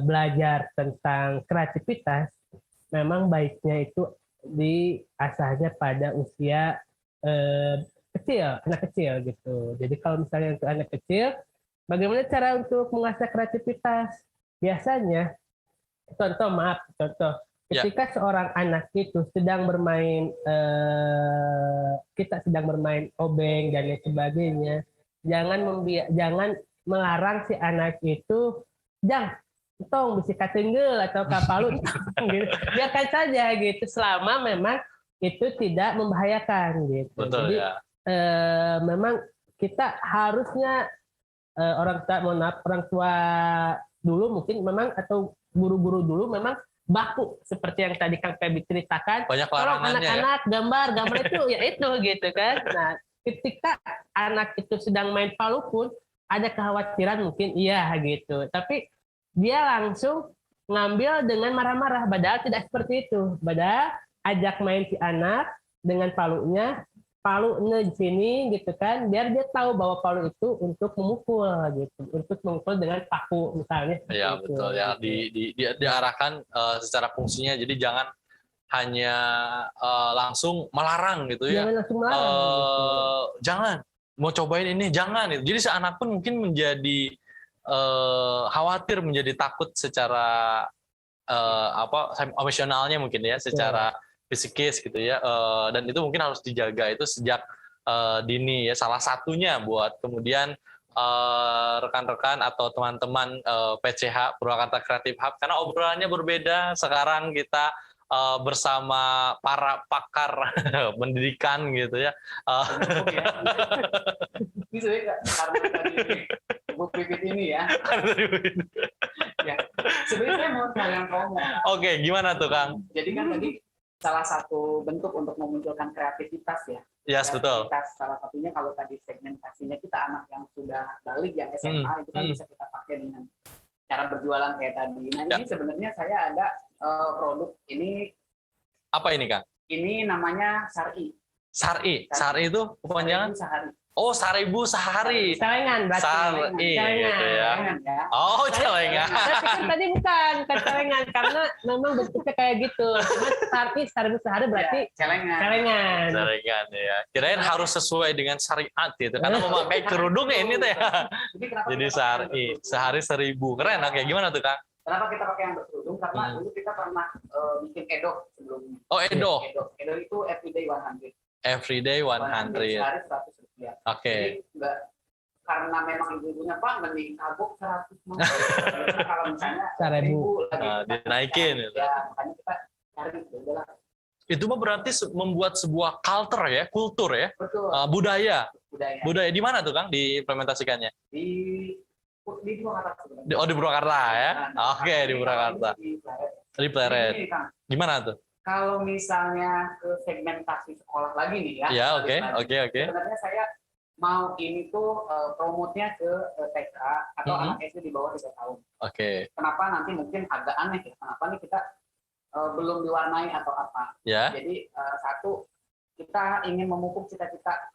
belajar tentang kreativitas, memang baiknya itu diasahnya pada usia anak kecil gitu. Jadi kalau misalnya untuk anak kecil, bagaimana cara untuk mengasah kreativitas? Biasanya, contoh, ketika seorang anak itu sedang bermain, kita sedang bermain obeng dan lain sebagainya, jangan melarang si anak itu, tong bisi katenggel atau kapalut, gitu. Biarkan saja gitu, selama memang itu tidak membahayakan gitu. Betul. Jadi Ya. memang kita harusnya orang tua dulu mungkin memang, atau guru-guru dulu memang baku seperti yang tadi Kang Febi ceritakan. Banyak Tolong larangannya ya. anak-anak gambar itu ya itu gitu kan. Nah, ketika anak itu sedang main palu pun ada kekhawatiran mungkin iya gitu. Tapi dia langsung ngambil dengan marah-marah, padahal tidak seperti itu. Padahal ajak main si anak dengan palunya di sini gitu kan, biar dia tahu bahwa palu itu untuk memukul gitu, untuk memukul dengan paku misalnya. Iya gitu. betul ya, diarahkan secara fungsinya, jadi jangan hanya langsung melarang gitu ya. Jangan langsung melarang. Jangan mau cobain ini, jangan. Jadi si anak pun mungkin menjadi khawatir, menjadi takut secara emosionalnya mungkin ya, secara psikis gitu ya, dan itu mungkin harus dijaga itu sejak dini ya. Salah satunya buat kemudian rekan-rekan atau teman-teman PCH Purwakarta Creative Hub, karena obrolannya berbeda. Sekarang kita bersama para pakar pendidikan gitu ya. Bisa ya karena tadi Bu Pipit ini ya. Ya. Sebenarnya saya mau kalian ngomong. Oke, gimana tuh Kang? Jadi kan tadi salah satu bentuk untuk memunculkan kreativitas ya. Yes, betul. Kreativitas salah satunya kalau tadi segmentasinya kita anak yang sudah balik yang SMA itu kan bisa kita pakai dengan cara berjualan kayak tadi. Nah ini sebenarnya saya ada produk ini. Apa ini Kang? Ini namanya Sari. Sari itu kepanjangan? Sehari. Oh, 1.000 sehari. Celengan berarti. Sari gitu ya. Ya. Oh, celengan. Saya pikir tadi bukan celengan, karena memang bentuknya kayak gitu. Cuma 1.000 sehari berarti Celengan. celengan. Celengan ya. Kirain harus sesuai dengan syariat gitu. Karena memakai kerudung ya ini teh. Jadi sehari 1.000. Keren. Oke, gimana tuh Kang? Kenapa kita pakai yang berkerudung? Karena dulu kita pernah bikin edo sebelumnya. Oh, edo. Edo itu everyday 100. Everyday 100. Sehari 100 rupiah. Oke. Jadi enggak, karena memang ibu-ibunya Pak mending kabuk 100 mah. Kalau misalnya 1.000 lagi dinaikin gitu. ya, makanya kita cari udahlah. Itu mah berarti membuat sebuah culture ya, kultur ya, Betul. budaya. Budaya. Budaya di mana tuh Kang diimplementasikannya? Di Di Purwakarta sebenarnya. Di Purwakarta ya. Nah, Oke, di Purwakarta. Di Pleret. Di Pleret. Ini, Kang, Gimana tuh? kalau misalnya ke segmentasi sekolah lagi nih ya. Ya, balik oke. lagi. Sebenarnya saya mau ini tuh promotnya ke TK atau anak SD di bawah 3 tahun. Oke. Kenapa nanti mungkin agak aneh ya? Kenapa nih kita belum diwarnai atau apa? Ya. Jadi satu, kita ingin memupuk cita-cita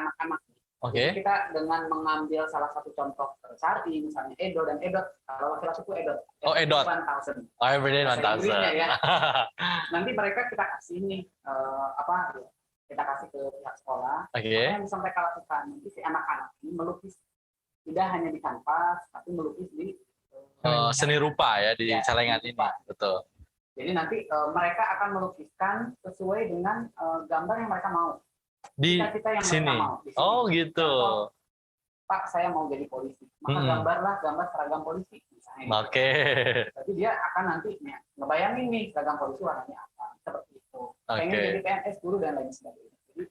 anak-anak. Oke. Jadi kita dengan mengambil salah satu contoh Sari, misalnya Edo dan Edot. Kalau laki-laki itu Edot. Oh, Edot. 1000. Oh, everyday Bahasa Inggrisnya ya. 1000. Nanti mereka kita kasih nih kita kasih ke pihak sekolah. Oke. Apa yang bisa mereka lakukan? Nanti si anak-anak ini melukis tidak hanya di kanvas, tapi melukis di Seni rupa ya di Ya, celengan seni ini. rupa. Betul. Jadi nanti mereka akan melukiskan sesuai dengan gambar yang mereka mau. Di Cita-cita yang sini. mereka mau. Di sini. Oh, gitu. Contoh, Pak, saya mau jadi polisi. Maka gambarlah gambar seragam polisi. Misalnya. Oke. Jadi dia akan nanti ngebayangin nih seragam polisi warnanya apa. Seperti itu. Pengen jadi PNS guru dan lain sebagainya. Jadi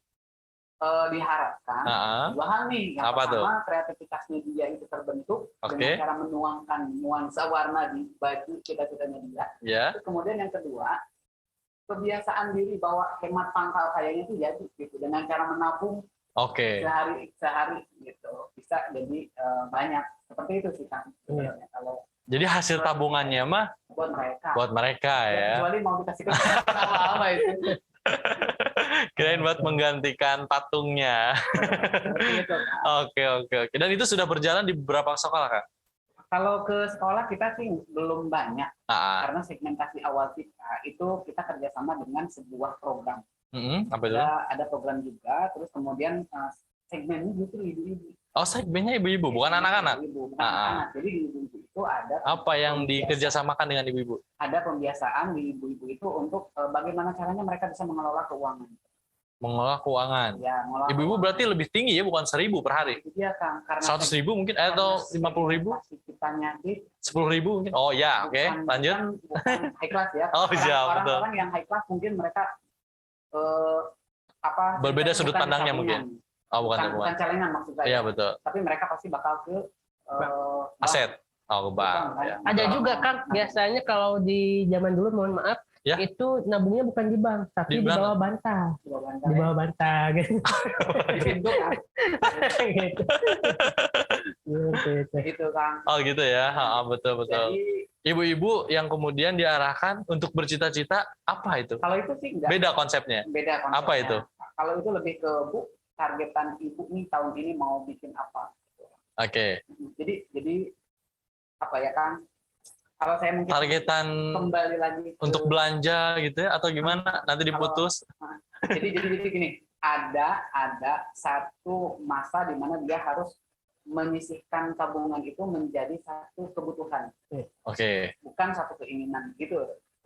diharapkan dua hal nih. Yang Apa pertama, kreativitasnya dia itu terbentuk dengan cara menuangkan nuansa warna di baju cita-citanya dia. Ya. Terus kemudian yang kedua, kebiasaan diri bawa hemat pangkal kayaknya itu jadi gitu dengan cara menabung sehari gitu bisa jadi banyak seperti itu sih Kang. Kalau jadi hasil tabungannya mah buat mereka ya. Kecuali mau dikasih ke apa itu. Kirain buat menggantikan patungnya. Oke. Dan itu sudah berjalan di beberapa sekolah, Kak? Kalau ke sekolah kita sih belum banyak, karena segmentasi awal kita itu kita kerjasama dengan sebuah program. Apa itu? Ada program juga, terus kemudian segmennya justru ibu-ibu. Oh, segmennya ibu-ibu, bukan anak-anak? Bukan anak-anak. Jadi di ibu-ibu itu ada. Apa yang dikerjasamakan dengan ibu-ibu? Ada pembiasaan di ibu-ibu itu untuk bagaimana caranya mereka bisa mengelola keuangan. Mengelola keuangan. Ya, ibu-ibu berarti lebih tinggi ya, bukan 1.000 per hari? Iya, Kang. 100.000 mungkin atau 50.000? Kitanya 10.000 mungkin. Oh ya, oke. Lanjut. Bukan high class ya. Oh iya, betul. Orang-orang yang high class mungkin mereka berbeda sudut pandangnya mungkin. Oh, bukan celengan maksud saya. Iya, betul. Tapi mereka pasti bakal ke aset. Oh, bank. Ya. Ada juga Kang, biasanya kalau di zaman dulu mohon maaf, ya? Itu nabungnya bukan di bank, tapi di bawah bantal. Di bawah bantal gitu. Gitu Kang. Oh gitu ya, betul. Jadi, ibu-ibu yang kemudian diarahkan untuk bercita-cita apa itu? Kalau itu sih enggak. Beda konsepnya. Apa itu? Kalau itu lebih ke targetan ibu nih tahun ini mau bikin apa. Oke. Jadi apa ya Kang? Kalau saya mungkin targetan kembali lagi untuk belanja gitu ya atau gimana? Nanti diputus. Jadi gini, ada satu masa di mana dia harus menyisihkan tabungan itu menjadi satu kebutuhan. Oke. Bukan satu keinginan gitu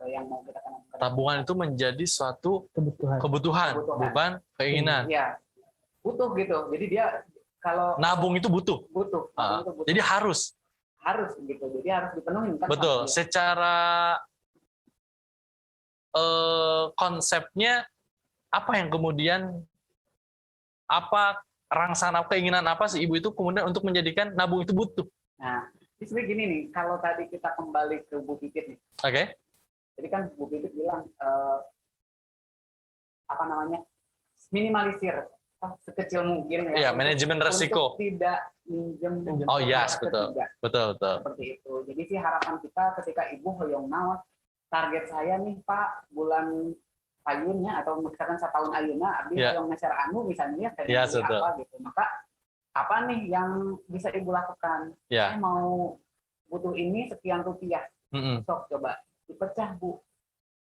yang mau kita katakan. Tabungan itu menjadi suatu kebutuhan. Bukan keinginan. Iya. Butuh gitu. Jadi dia kalau nabung itu butuh. Butuh. Jadi harus gitu. Jadi harus dipenuhi kan. Betul. Secara konsepnya apa yang kemudian rangsana keinginan apa sih ibu itu kemudian untuk menjadikan nabung itu butuh? Nah, jadi gini nih, kalau tadi kita kembali ke Bu Pipit nih. Oke. Jadi kan Bu Pipit bilang minimalisir sekecil mungkin ya. Iya, manajemen resiko. Tidak minjem. Oh iya, betul. Seperti itu. Jadi sih harapan kita ketika ibu hoyong naon, target saya nih Pak bulan ayunnya atau misalkan setahun ayunnya abis hoyong ngeser anu misalnya apa gitu. Maka apa nih yang bisa ibu lakukan? Saya mau butuh ini sekian rupiah. Sok coba dipecah Bu.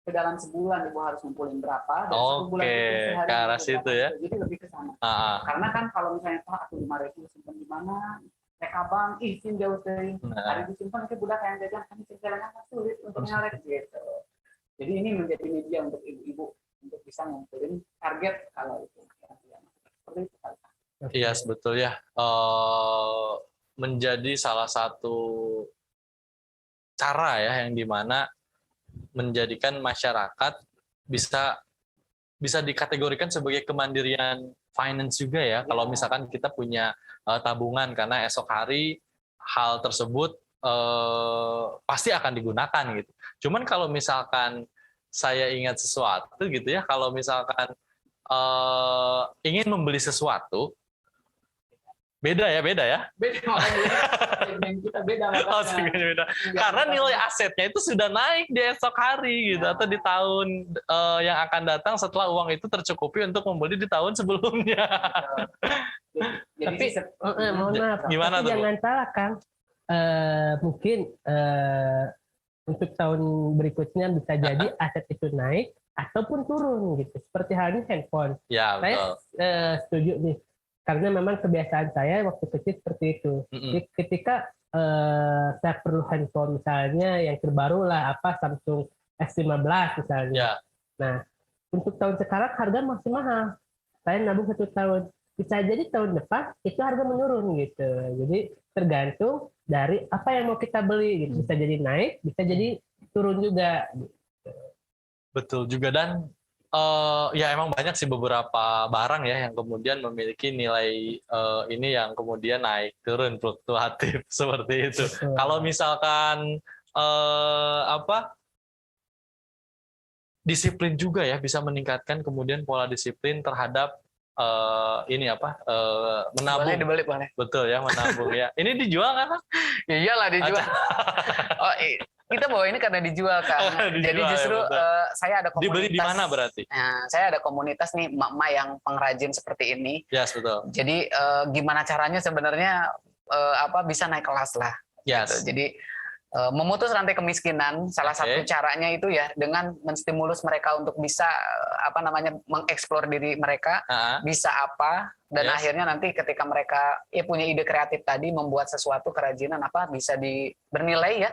Ke dalam sebulan ibu harus ngumpulin berapa dan satu bulan itu sehari ke arah situ ya. Jadi lebih ke sana. Karena kan kalau misalnya Pak aku 5.000 simpan di mana? Rekabang, izin jauh dari hari disimpan ke budak yang jajan kan celengan sulit untuk nyalek gitu. Jadi ini menjadi media untuk ibu-ibu untuk bisa ngumpulin target kalau itu. Seperti itu. Iya, betul ya. Menjadi salah satu cara ya yang dimana menjadikan masyarakat bisa dikategorikan sebagai kemandirian finance juga ya. Kalau misalkan kita punya tabungan karena esok hari hal tersebut pasti akan digunakan gitu. Cuman kalau misalkan saya ingat sesuatu gitu ya, kalau misalkan ingin membeli sesuatu, beda ya. Beda makanya. Segmen kita beda makanya. Oh, segmennya beda. Karena nilai asetnya itu sudah naik di esok hari gitu, atau di tahun yang akan datang setelah uang itu tercukupi untuk membeli di tahun sebelumnya. Tapi mohon maaf, Gimana tapi tuh, Bu? jangan salah Kang. Mungkin untuk tahun berikutnya bisa jadi aset itu naik ataupun turun gitu. Seperti halnya handphone. Ya, Saya betul. setuju nih. Karena memang kebiasaan saya waktu kecil seperti itu. Ketika saya perlu handphone misalnya yang terbaru lah apa Samsung S15 misalnya. Ya. Nah, untuk tahun sekarang harga masih mahal. Saya nabung 1 tahun. Bisa jadi tahun depan itu harga menurun gitu. Jadi tergantung dari apa yang mau kita beli gitu. Bisa jadi naik, bisa jadi turun juga. Betul juga, dan ya emang banyak sih beberapa barang ya yang kemudian memiliki nilai ini yang kemudian naik turun fluktuatif seperti itu. Betul. Kalau misalkan disiplin juga ya, bisa meningkatkan kemudian pola disiplin terhadap menabung. Boleh. Betul ya, menabung ya. Ini dijual nggak, Kang? Iyalah dijual. Oh, kita bawa ini karena dijual kan. Dijual, Jadi justru ya, saya ada komunitas. Dibeli di mana berarti? Nah, saya ada komunitas nih emak-emak yang pengrajin seperti ini. Yes, betul. Jadi gimana caranya sebenarnya bisa naik kelas lah. Yes. Gitu. Jadi memutus rantai kemiskinan salah satu caranya itu ya dengan menstimulus mereka untuk bisa mengeksplor diri mereka, bisa apa, dan akhirnya nanti ketika mereka punya ide kreatif tadi membuat sesuatu kerajinan bisa bernilai ya,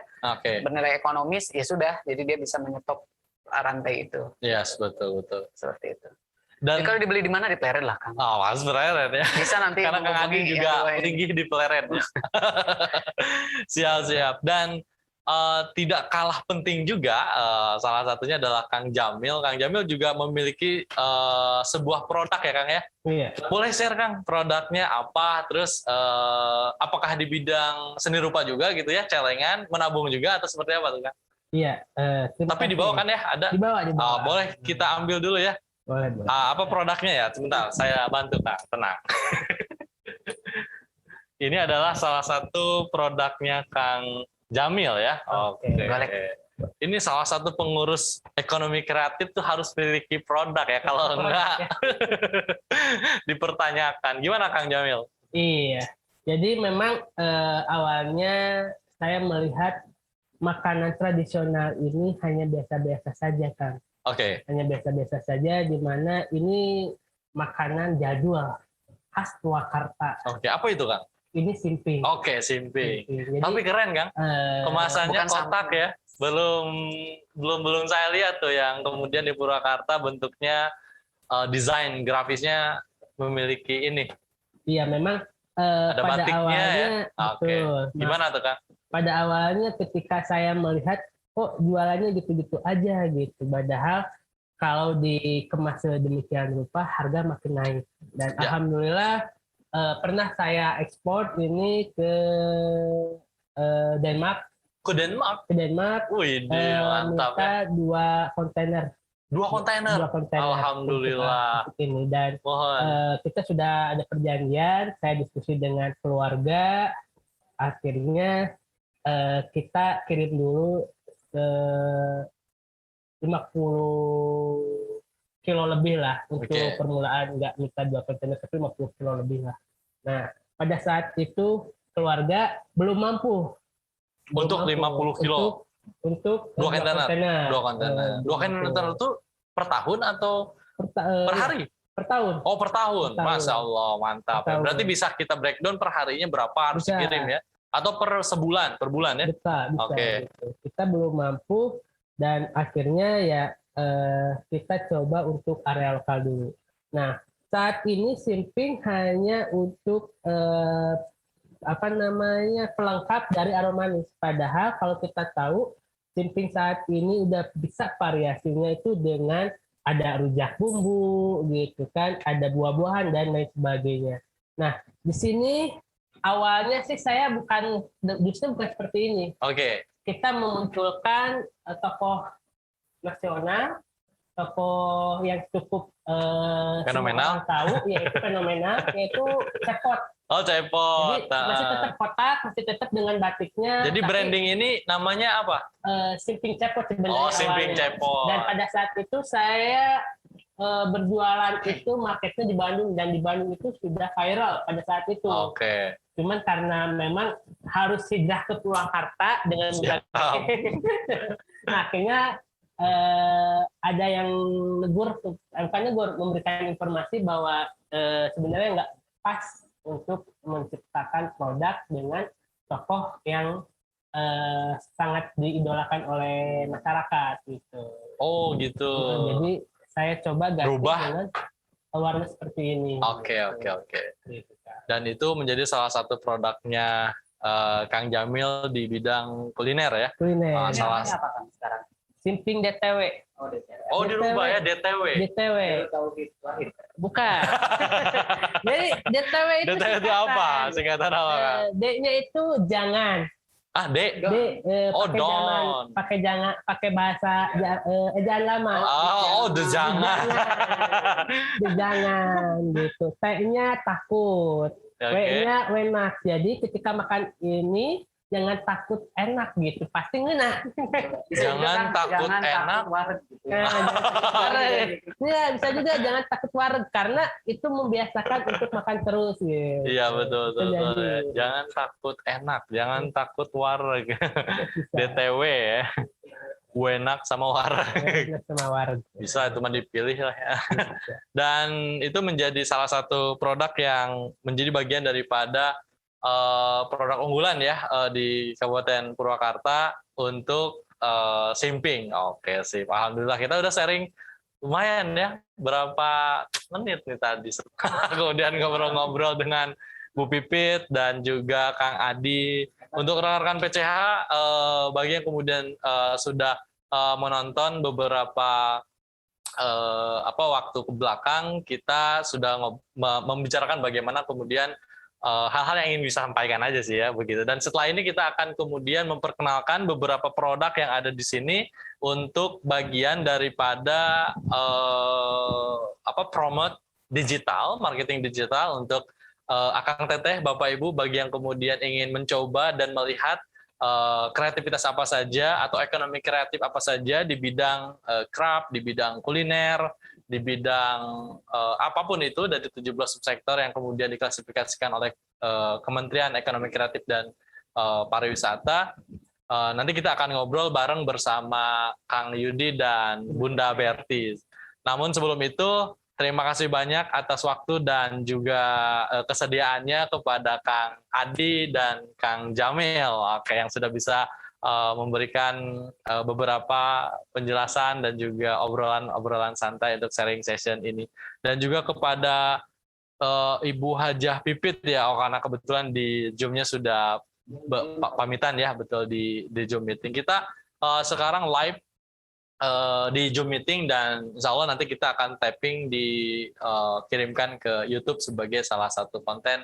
bernilai ekonomis, ya sudah, jadi dia bisa menyetop rantai itu. Yes, betul seperti itu. Dan jadi kalau dibeli di mana, di Pleret lah Kang. Oh, Mas Pleret ya. Bisa nanti. Karena Kang Adi juga tinggi di Pleret. Siap. Dan tidak kalah penting juga, salah satunya adalah Kang Jamil. Kang Jamil juga memiliki sebuah produk ya Kang ya. Iya. Boleh share Kang produknya apa? Terus apakah di bidang seni rupa juga gitu ya, celengan, menabung juga atau seperti apa tuh Kang? Iya. Tapi dibawa kan ya, ada. Dibawa. Boleh kita ambil dulu ya. Boleh. Apa produknya ya? Sebentar, saya bantu Kang. Tenang. Ini adalah salah satu produknya Kang Jamil ya. Oke. Ini salah satu pengurus ekonomi kreatif tuh harus memiliki produk ya. Kalau enggak dipertanyakan. Gimana Kang Jamil? Iya. Jadi memang awalnya saya melihat makanan tradisional ini hanya biasa-biasa saja Kang. Hanya biasa-biasa saja, di mana ini makanan jadul khas Purwakarta. Apa itu Kang? Ini simping. Simping. Jadi, tapi keren Kang. Kemasannya kotak ya. Belum saya lihat tuh yang kemudian di Purwakarta bentuknya desain grafisnya memiliki ini. Iya, memang ada pada batiknya awalnya ya. betul. Gimana tuh Kang? Pada awalnya ketika saya melihat jualannya gitu-gitu aja gitu. Padahal kalau dikemas sedemikian rupa harga makin naik. Dan alhamdulillah pernah saya ekspor ini ke Denmark. Ke Denmark? Ke Denmark. Wih, mantap ya. 2 kontainer. 2 kontainer? Alhamdulillah. Untuk ini. Dan kita sudah ada perjanjian, saya diskusi dengan keluarga, akhirnya kita kirim dulu 50 kilo lebih lah untuk permulaan, nggak minta 2 kontainer tapi 50 kilo lebih lah. Nah pada saat itu keluarga belum mampu untuk 50 kilo untuk 2 kontainer. 2 kontainer itu per tahun atau per hari? Per tahun. Oh, per tahun. Masya Allah, mantap. Berarti bisa kita breakdown per harinya berapa harus dikirim ya? Atau per bulan ya? Bisa. Gitu. Kita belum mampu dan akhirnya ya kita coba untuk area lokal dulu. Nah, saat ini simping hanya untuk pelengkap dari aroma manis. Padahal kalau kita tahu simping saat ini udah bisa variasinya itu dengan ada rujak bumbu gitu kan, ada buah-buahan dan lain sebagainya. Nah, di sini awalnya sih saya justru bukan seperti ini. Oke. Kita memunculkan tokoh nasional, tokoh yang cukup Fenomenal. semua orang tahu, yaitu fenomenal, yaitu Cepot. Oh, Cepot. Jadi masih tetap kotak, masih tetap dengan batiknya. Jadi tapi, branding ini namanya apa? Simping Cepot sebenarnya. Oh, Simping awalnya. Cepot. Dan pada saat itu saya berjualan itu marketnya di Bandung, dan di Bandung itu sudah viral pada saat itu. Oke. Cuman karena memang harus hijrah ke Purwakarta dengan Siap. nah, akhirnya ada yang negur, memberikan informasi bahwa sebenarnya nggak pas untuk menciptakan produk dengan tokoh yang sangat diidolakan oleh masyarakat gitu. Oh, gitu. Jadi saya coba ganti Berubah. dengan warna seperti ini. Oke. Gitu, Kak. Dan itu menjadi salah satu produknya Kang Jamil di bidang kuliner ya. Kuliner. Salah. Namanya apa Kang sekarang? Simping DTW. Oh, dirubah ya DTW. DTW. Bukan. Jadi DTW itu DTW itu apa? Singkatan apa, Kang? D-nya itu jangan. Ah, D. Oh, pakai don. jangan, pakai bahasa ejaan lama. Jangan. Jangan gitu. T-nya takut. Oke. W-nya wenak. Jadi ketika makan ini jangan takut enak gitu, pasti ngena. Jangan takut enak. wareg gitu. Ya, bisa juga jangan takut wareg karena itu membiasakan untuk makan terus gitu. Iya, betul. Jadi. Jangan takut enak, jangan takut wareg. Bisa. DTW ya. Wenak sama wareg. Sama wareg. Bisa itu mah dipilih lah ya. Dan itu menjadi salah satu produk yang menjadi bagian daripada produk unggulan ya di Kabupaten Purwakarta untuk simping. Oke, sip. Alhamdulillah kita udah sharing lumayan ya, berapa menit nih tadi. Kemudian ngobrol-ngobrol dengan Bu Pipit dan juga Kang Adi. Untuk rekan-rekan PCH, bagi yang kemudian sudah menonton beberapa waktu ke belakang, kita sudah membicarakan bagaimana kemudian hal-hal yang ingin disampaikan aja sih ya begitu. Dan setelah ini kita akan kemudian memperkenalkan beberapa produk yang ada di sini untuk bagian daripada promote digital, marketing digital untuk Akang Teteh, Bapak Ibu bagi yang kemudian ingin mencoba dan melihat kreativitas apa saja atau ekonomi kreatif apa saja di bidang craft, di bidang kuliner, di bidang apapun itu dari 17 subsektor yang kemudian diklasifikasikan oleh Kementerian Ekonomi Kreatif dan Pariwisata. Nanti kita akan ngobrol bareng bersama Kang Yudi dan Bunda Berti. Namun sebelum itu, terima kasih banyak atas waktu dan juga kesediaannya kepada Kang Adi dan Kang Jamil, yang sudah bisa memberikan beberapa penjelasan dan juga obrolan santai untuk sharing session ini. Dan juga kepada Ibu Hajah Pipit ya, karena kebetulan di Zoom-nya sudah pamitan ya, betul di Zoom meeting. Kita sekarang live di Zoom meeting dan insya Allah nanti kita akan tapping dikirimkan ke YouTube sebagai salah satu konten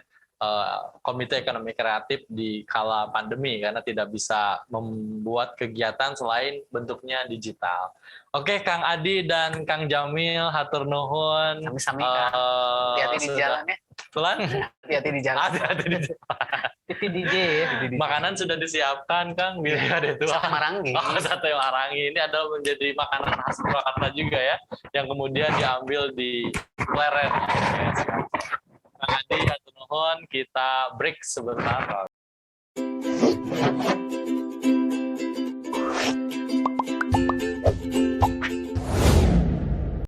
Komite Ekonomi Kreatif di kala pandemi karena tidak bisa membuat kegiatan selain bentuknya digital. Oke, Kang Adi dan Kang Jamil, hatur nuhun. Sami-sami Kang. Hati-hati di jalan ya. Tulan? Hati-hati di jalan. Hati-hati di jalan. Itu DJ ya. Makanan sudah disiapkan, Kang. Bila ada itu. Sate Marangi. Oh, sate Marangi. Ini adalah menjadi makanan khas Purwakarta juga ya, yang kemudian diambil di Pleret. Kang Adi, hatur nuhun, kita break sebentar.